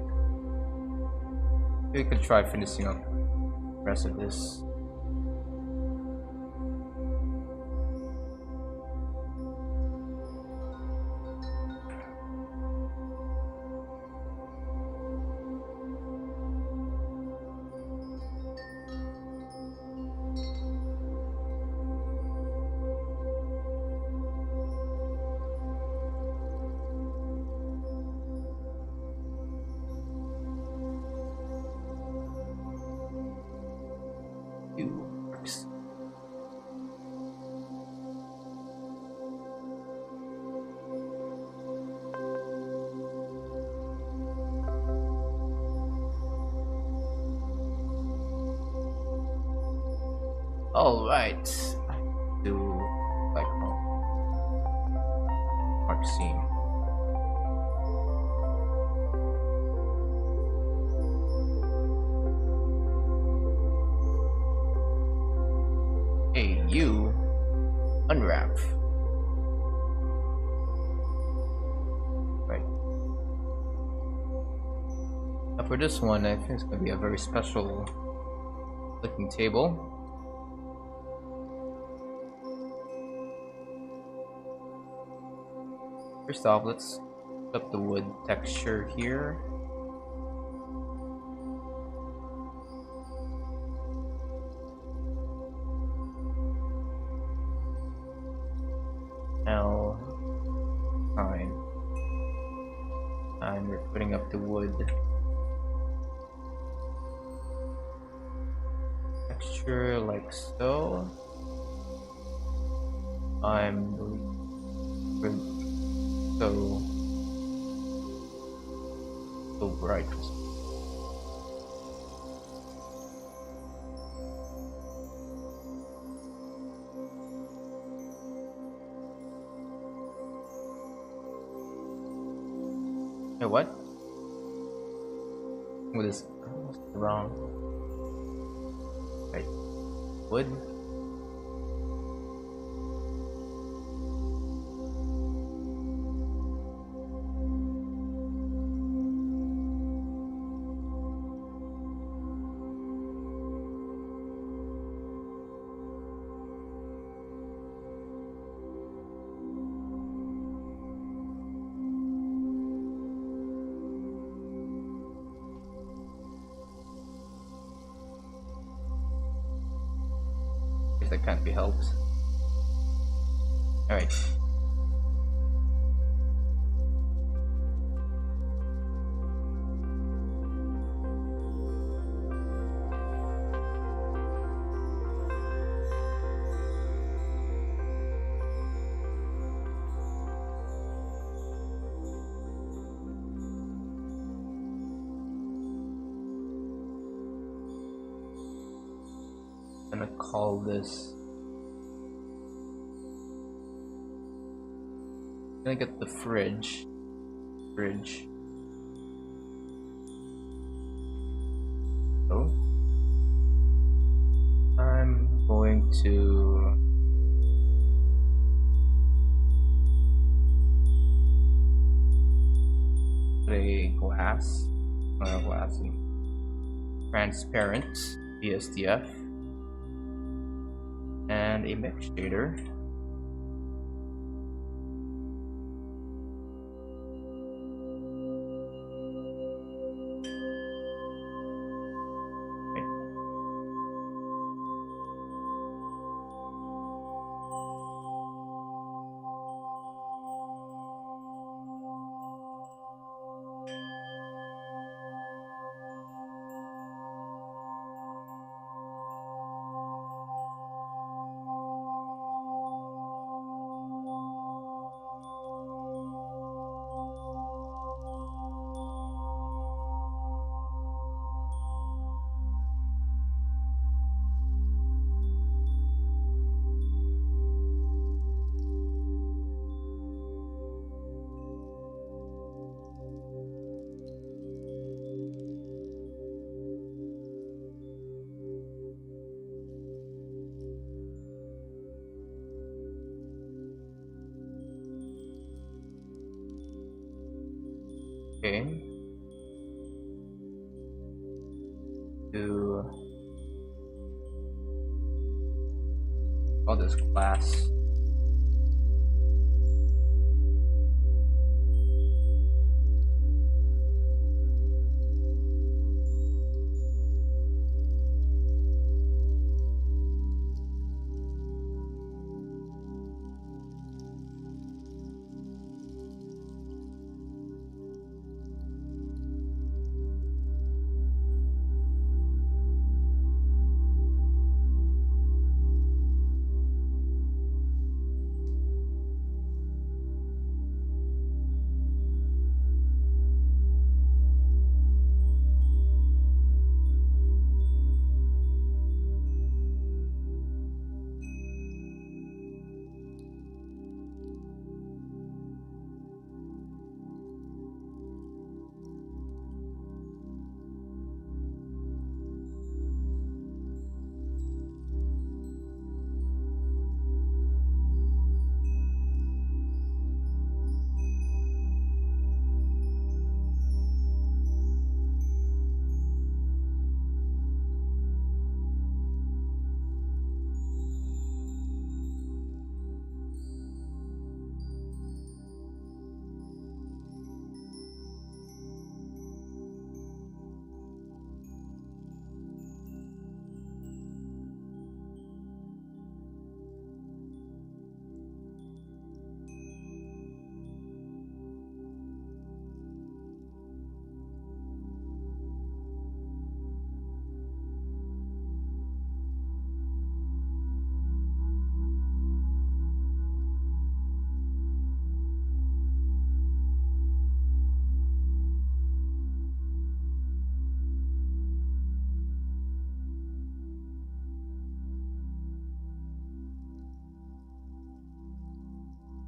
We could try finishing up the rest of this. All right. Do like mark scene. Hey, you unwrap. Right. Now for this one, I think it's gonna be a very special looking table. First off, let's put up the wood texture here. Now, fine. And we're putting up the wood texture like so. I'm so bright. Hey, what? What is wrong? Right, wood. That can't be helped. Alright. I'm gonna call this. I'm gonna get the fridge. So I'm going to put a glass, transparent BSDF. And a mix shader. Okay. To all this glass.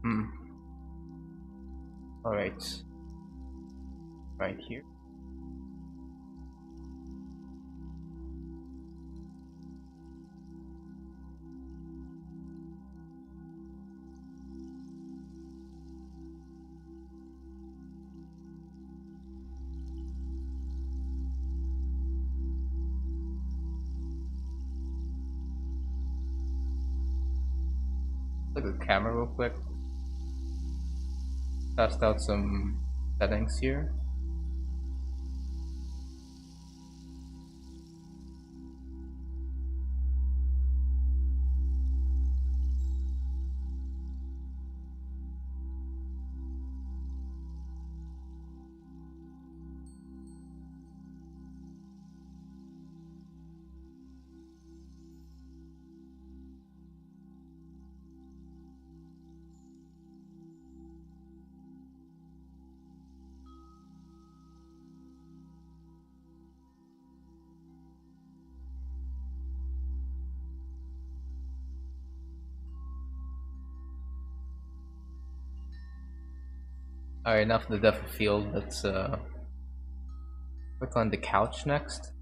Hmm. All right. Right here. Look at the camera real quick. Test out some settings here. Alright, enough of the depth of field. Let's click on the couch next.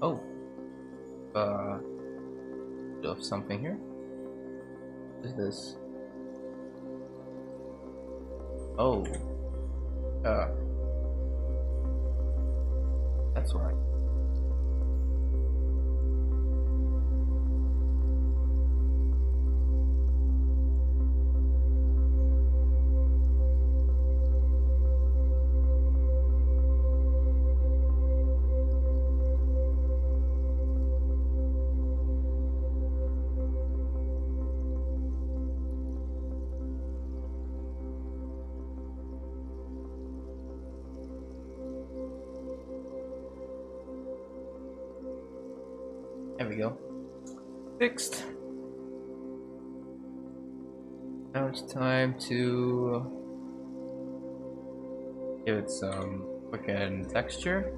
Oh, of something here. What is this? Oh, uh, that's right. There we go. Fixed. Now it's time to give it some quicken texture.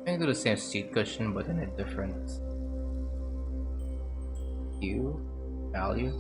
I'm gonna do the same seat cushion, but in a different hue, value.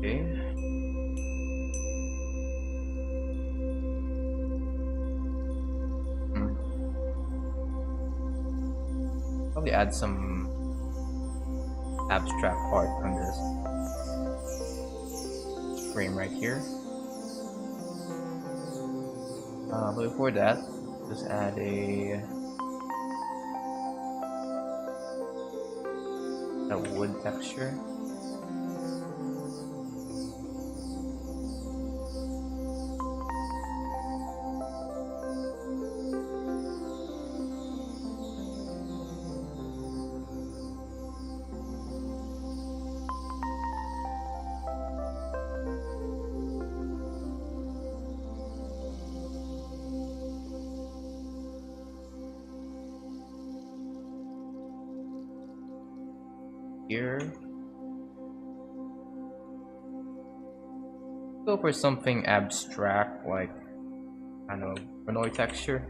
Okay. Probably add some abstract art on this frame right here. But before that, just add a wood texture. Here, go for something abstract, like I don't know, Renoir texture.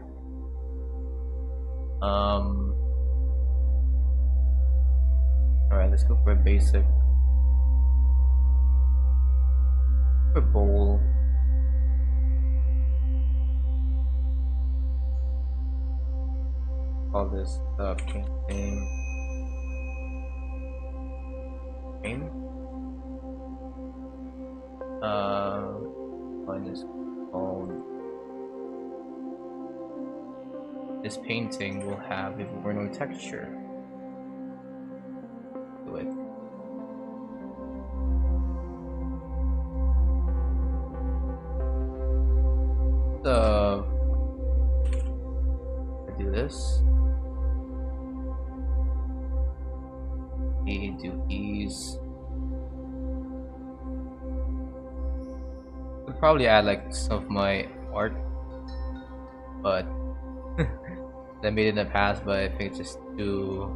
Alright, let's go for a basic, for a bowl. Call this painting. One is called. This painting will have a Renoir texture to it. So I do this. We do these. Could probably add like some of my art, but I made it in the past, but I think it's just too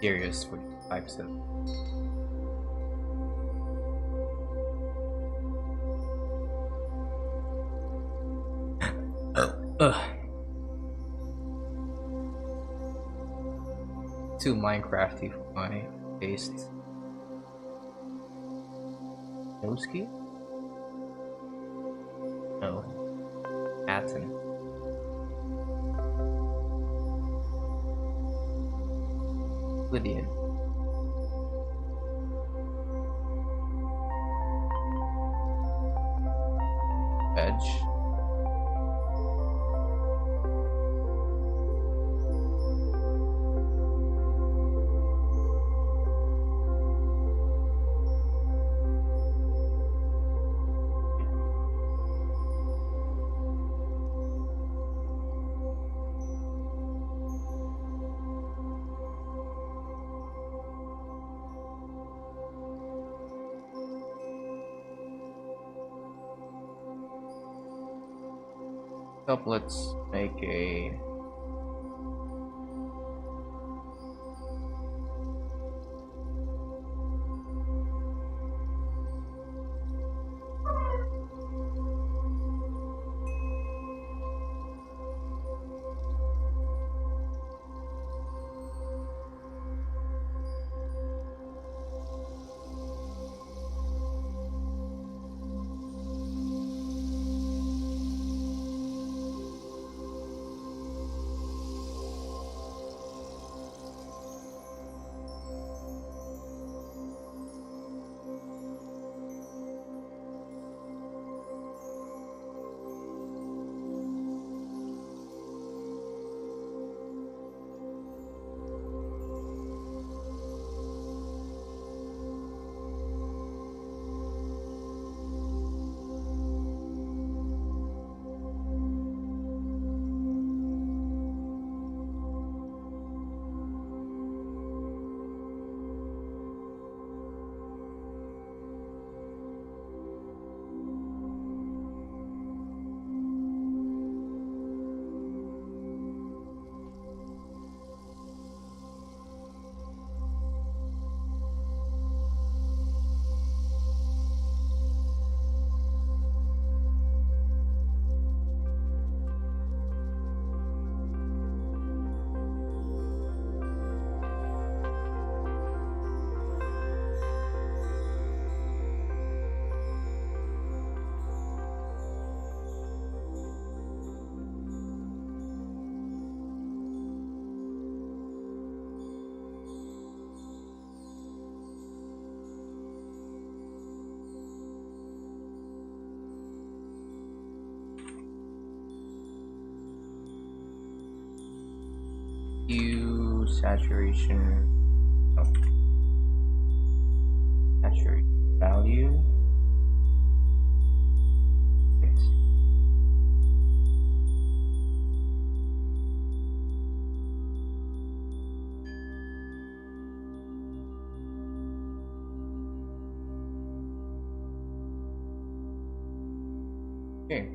serious for types of. Too Minecrafty for my taste. Noski? No. Atten. Lydian. Edge. up, let's make a hue saturation. Oh. Saturation value. Yes. Okay.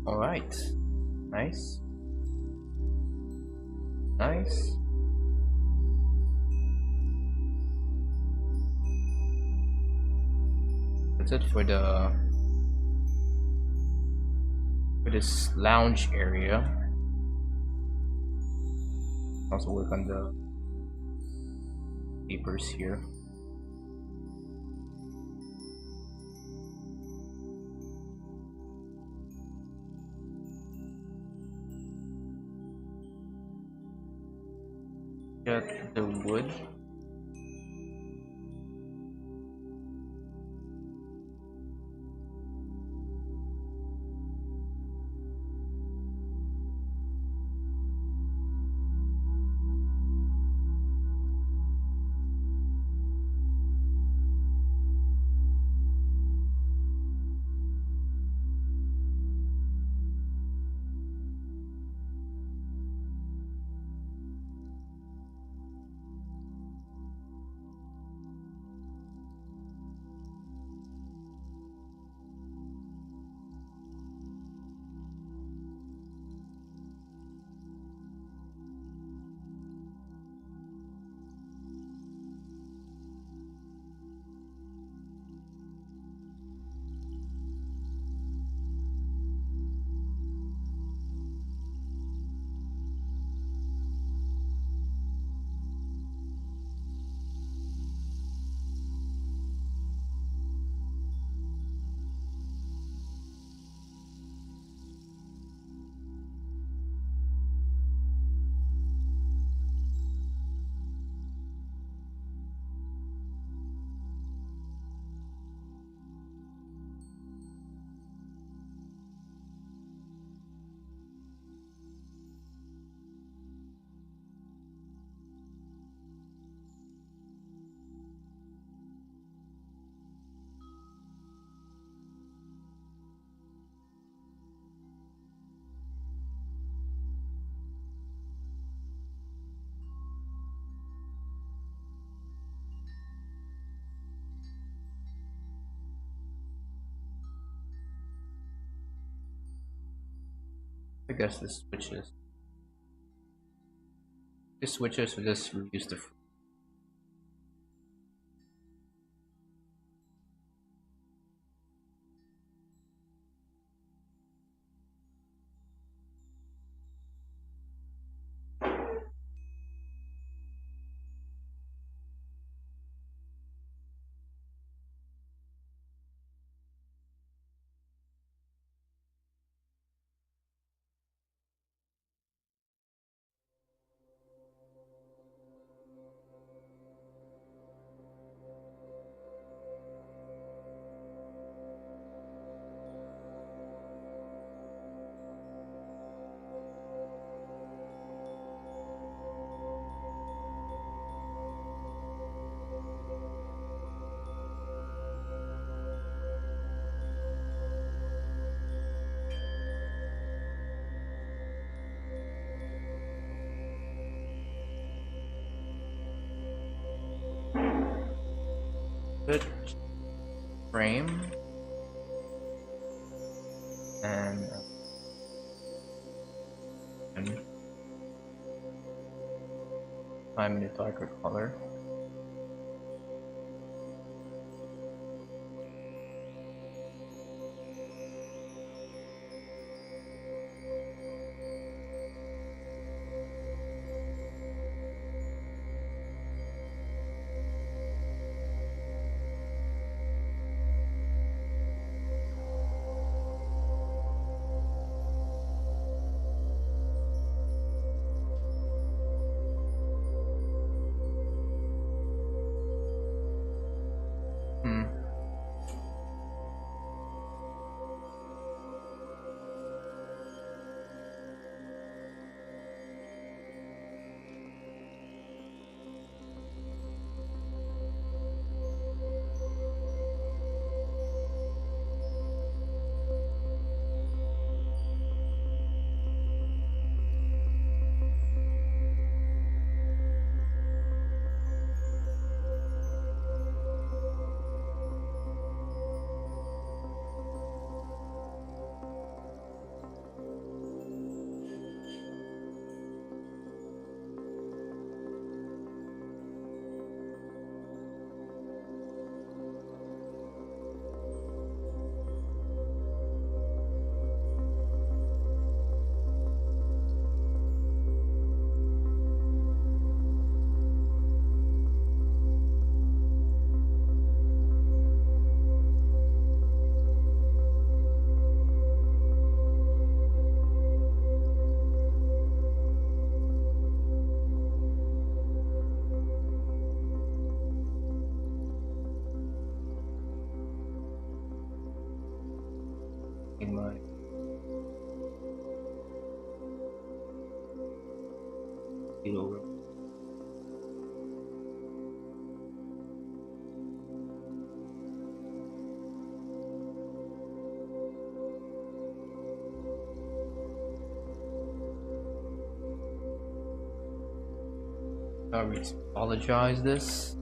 All right. Nice. Nice. That's it for this lounge area. Also work on the papers here. Get the wood. I guess this switches. This switches, we just reuse the. Good frame and find the darker color. We apologize this.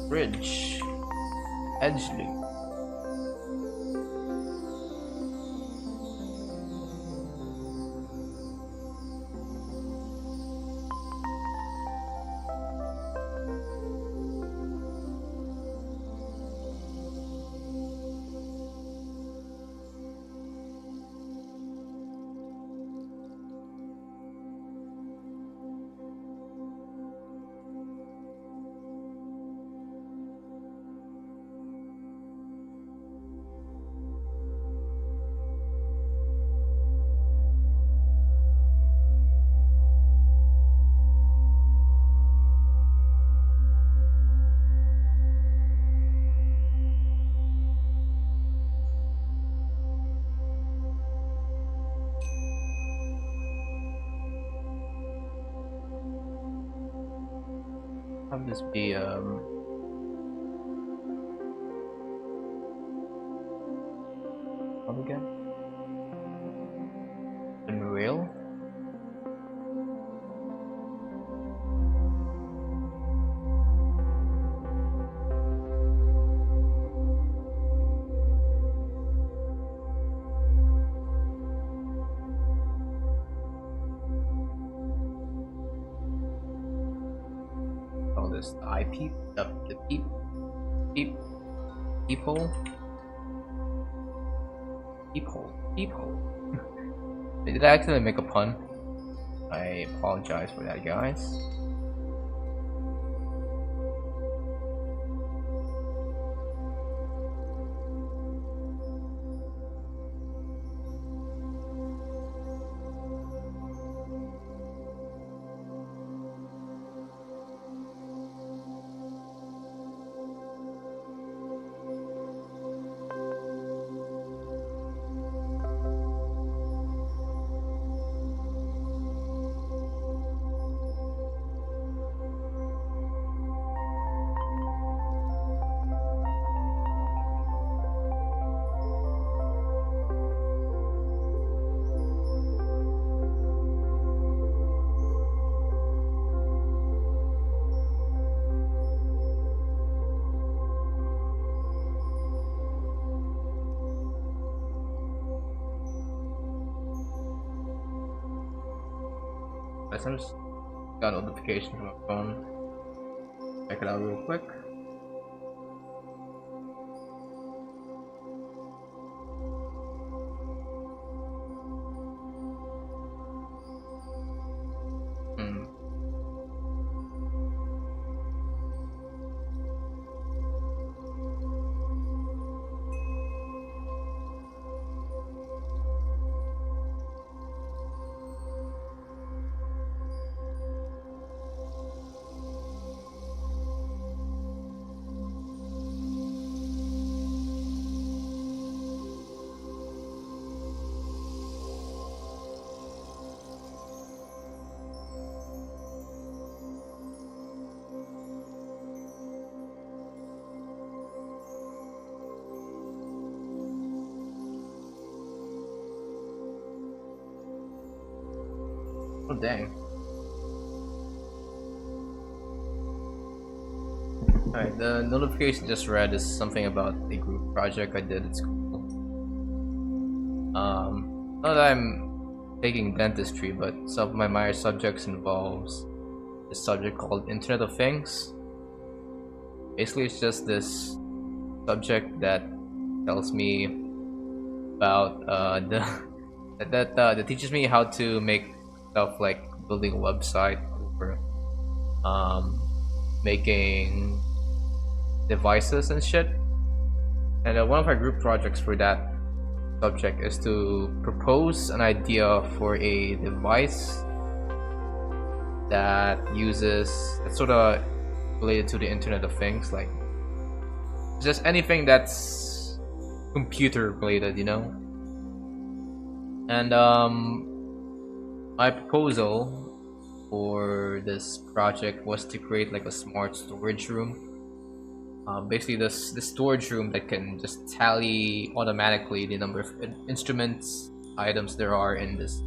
Bridge. Edgeley. Have this be what again? And rail? This eye peep, the peep, peephole, peephole. Did I accidentally make a pun? I apologize for that, guys. I just got a notification from my phone. Check it out real quick. Oh dang. Alright, the notification just read is something about a group project I did at school. Not that I'm taking dentistry, but some of my minor subjects involves this subject called Internet of Things. Basically, it's just this subject that tells me about that teaches me how to make stuff like building a website or making devices and shit. And one of our group projects for that subject is to propose an idea for a device that uses that's sort of related to the Internet of Things, like just anything that's computer related, you know. And my proposal for this project was to create like a smart storage room. Basically, this storage room that can just tally automatically the number of instruments, items there are in this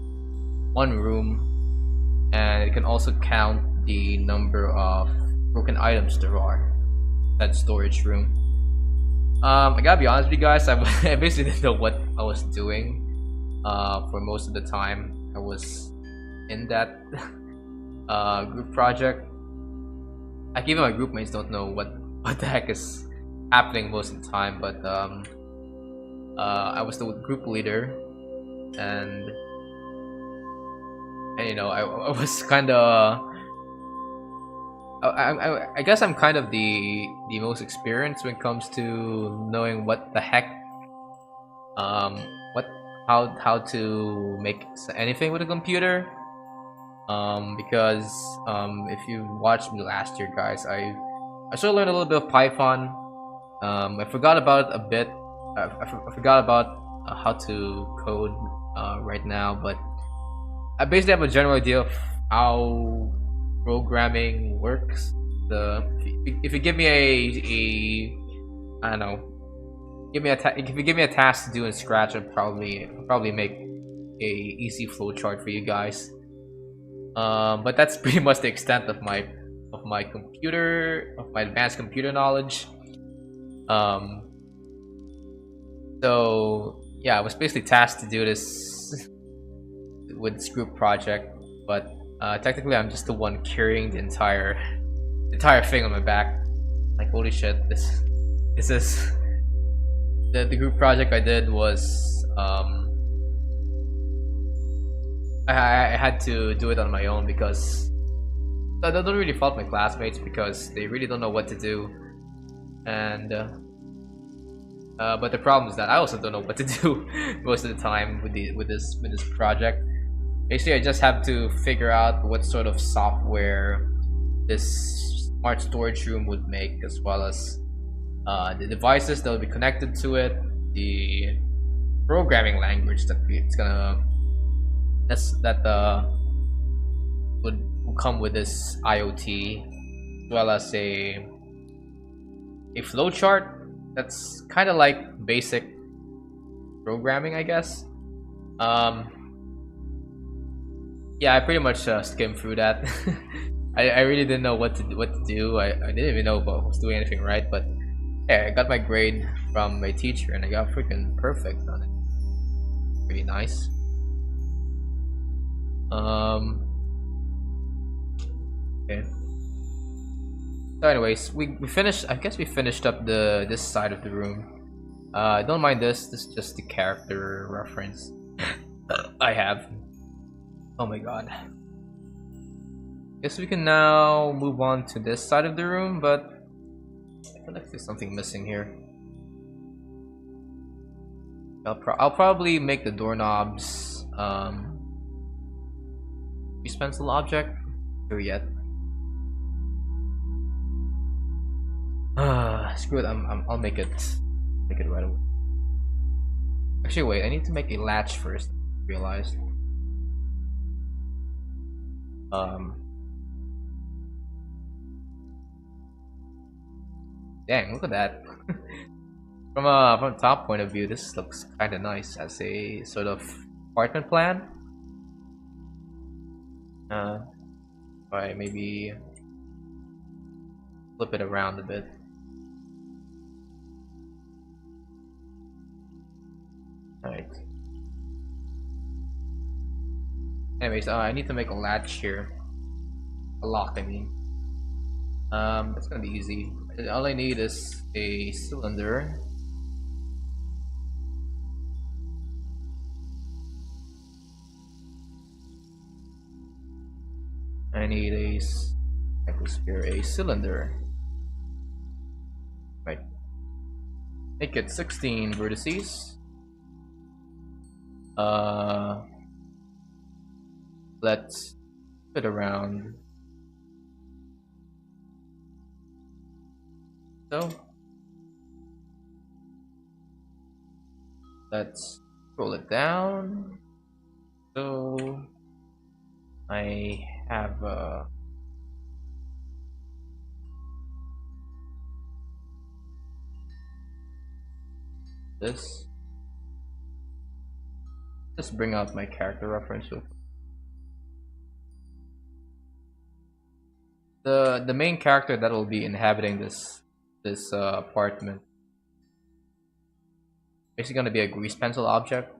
one room, and it can also count the number of broken items there are in that storage room. I gotta be honest with you guys, I basically didn't know what I was doing for most of the time I was in that group project. Like even my group mates don't know what the heck is happening most of the time, but I was the group leader, and you know I was kind of I guess I'm kind of the most experienced when it comes to knowing what the heck what how to make anything with a computer. Because if you watched me last year, guys, I sort of learned a little bit of Python. I forgot about it a bit. I forgot about how to code right now, but I basically have a general idea of how programming works. If you give me a I don't know, if you give me a task to do in Scratch, I'll probably make a easy flowchart for you guys. But that's pretty much the extent of my advanced computer knowledge. So yeah, I was basically tasked to do this with this group project, but technically I'm just the one carrying the entire thing on my back. Like holy shit, this is the group project I did was I had to do it on my own because I don't really fault my classmates because they really don't know what to do, and but the problem is that I also don't know what to do most of the time with this project. Basically, I just have to figure out what sort of software this smart storage room would make, as well as the devices that will be connected to it, the programming language that will come with this IoT, as well as a flowchart that's kind of like basic programming, I guess. Yeah, I pretty much skimmed through that. I really didn't know what to do. I didn't even know if I was doing anything right, but yeah, I got my grade from my teacher and I got freaking perfect on it. Pretty nice. Okay. So anyways, we finished. I guess we finished up this side of the room. Don't mind this. This is just the character reference I have. Oh my god. Guess we can now move on to this side of the room, but I feel like there's something missing here. I'll probably make the doorknobs use pencil object. Here yet. Screw it. I'll make it right away. Actually, wait. I need to make a latch first. I realized. Dang! Look at that. From a top point of view, this looks kind of nice as a sort of apartment plan. By maybe flip it around a bit. Alright. Anyways, I need to make a latch here. A lock, I mean. That's gonna be easy. All I need is a cylinder. I need a cylinder. Right. Make it 16 vertices. Let's fit around. So let's roll it down. So I have this. Just bring out my character reference. The main character that will be inhabiting this apartment basically gonna be a grease pencil object.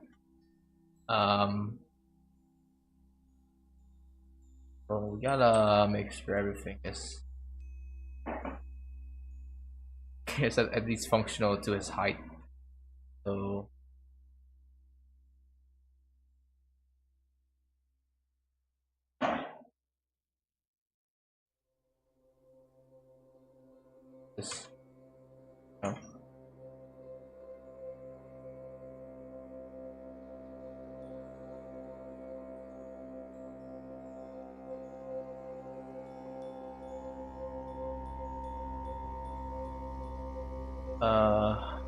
So we gotta make sure everything is at least functional to his height. So this. Oh. Uh,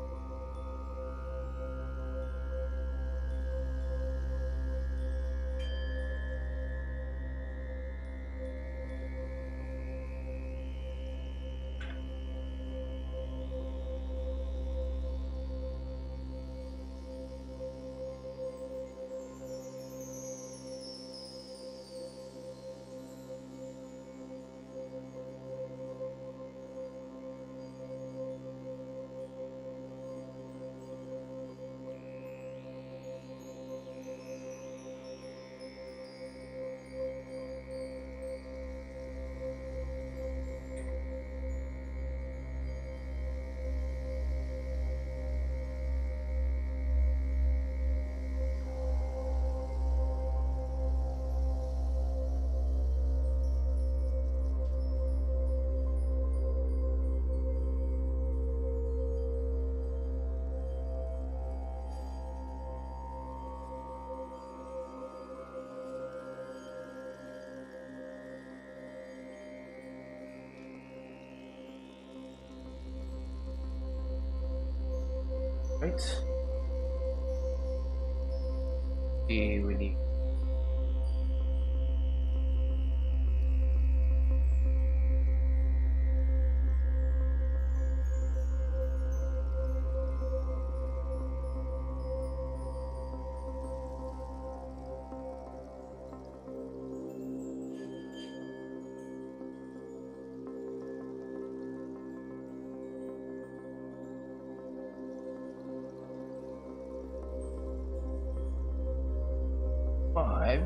5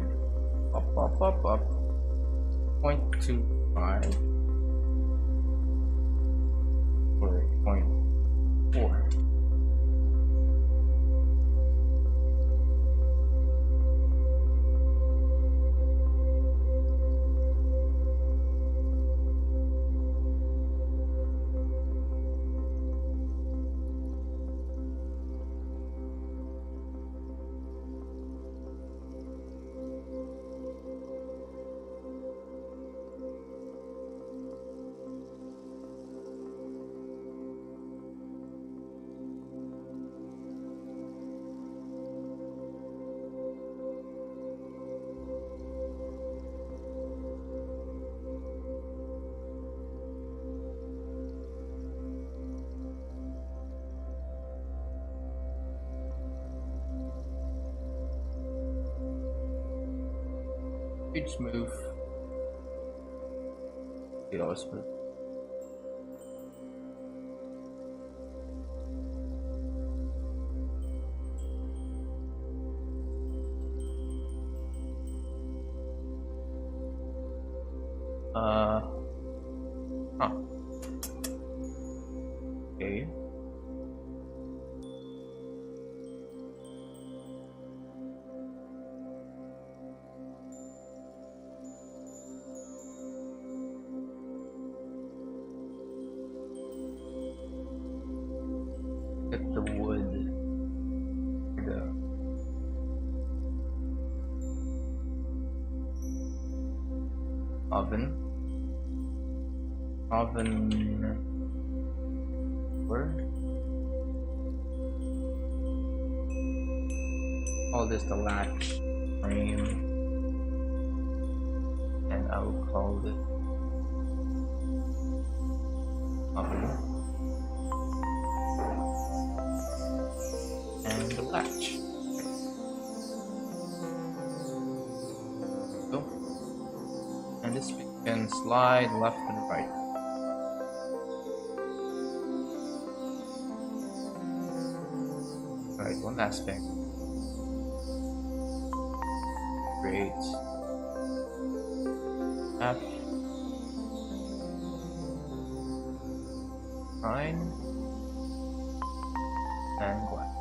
up 0.25 or 0.4. Huge move. The Ozpin. Huh. Okay. Get the wood. The oven. Where? Call this the latch frame, and I will call it oven and the latch. So, and this we can slide left and right. Alright, one last thing. Great. F. Fine. And black.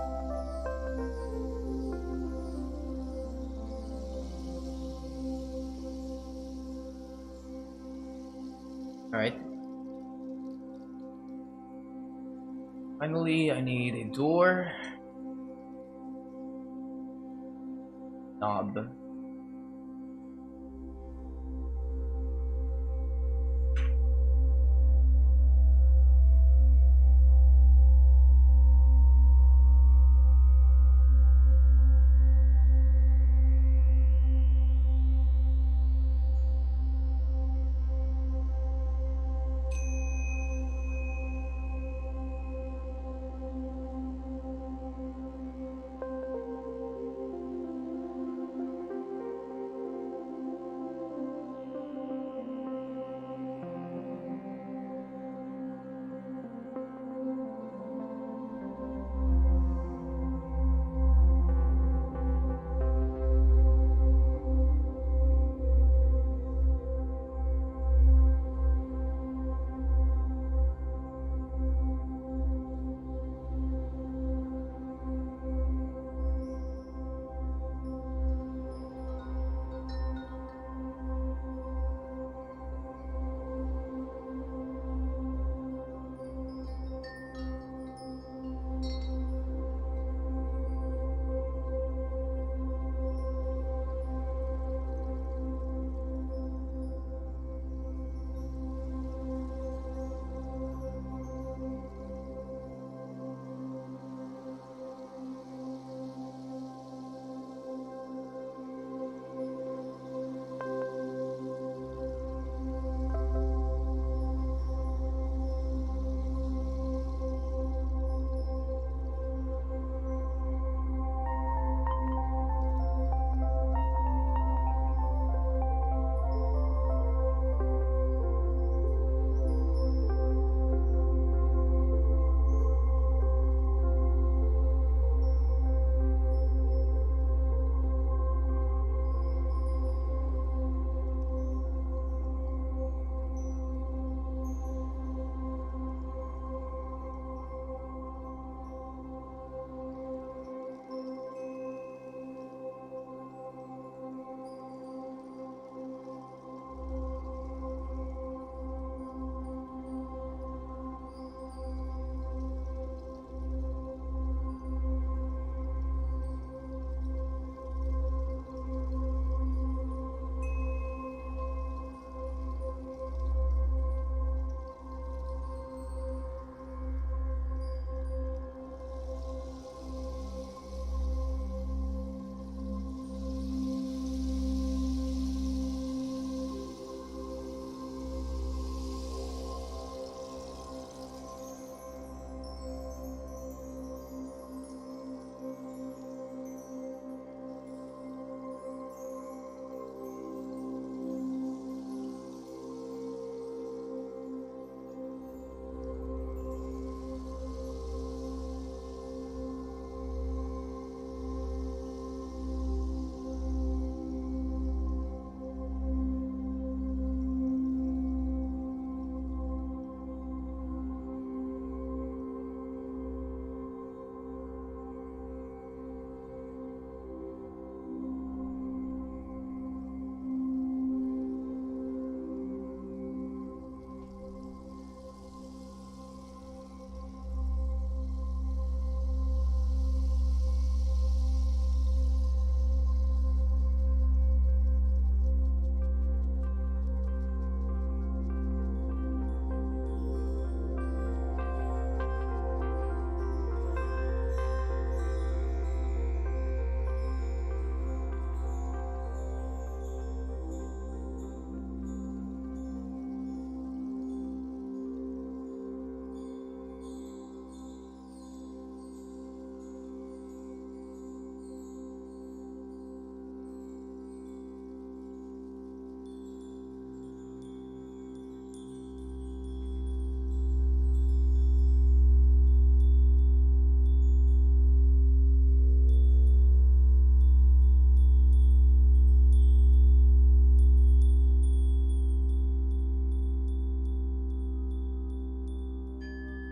Alright. Finally, I need a door. Knob.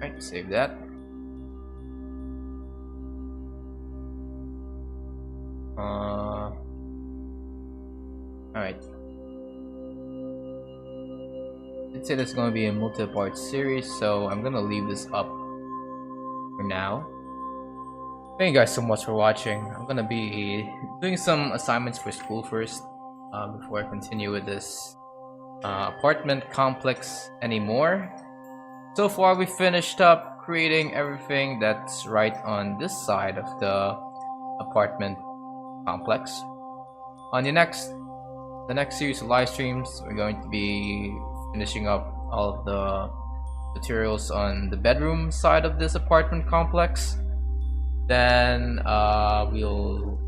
Alright, save that. Alright. Let's say this is going to be a multi-part series, so I'm gonna leave this up for now. Thank you guys so much for watching. I'm gonna be doing some assignments for school first before I continue with this apartment complex anymore. So far we finished up creating everything that's right on this side of the apartment complex. On the next series of live streams, we're going to be finishing up all of the materials on the bedroom side of this apartment complex. Then we'll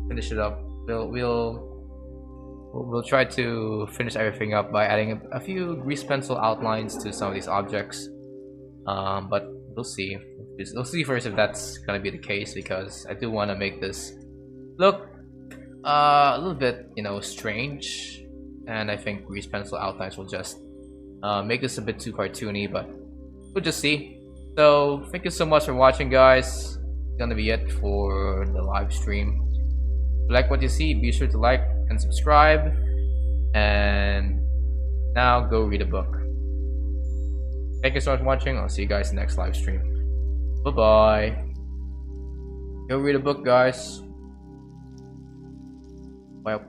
finish it up. We'll try to finish everything up by adding a few grease pencil outlines to some of these objects. But we'll see. We'll see first if that's gonna be the case, because I do want to make this look a little bit, you know, strange. And I think grease pencil outlines will just make this a bit too cartoony, but we'll just see. So thank you so much for watching, guys. Gonna be it for the live stream. If you like what you see, be sure to like and subscribe, and now go read a book. Thank you so much for watching. I'll see you guys in the next live stream. Bye bye. Go read a book, guys. Bye.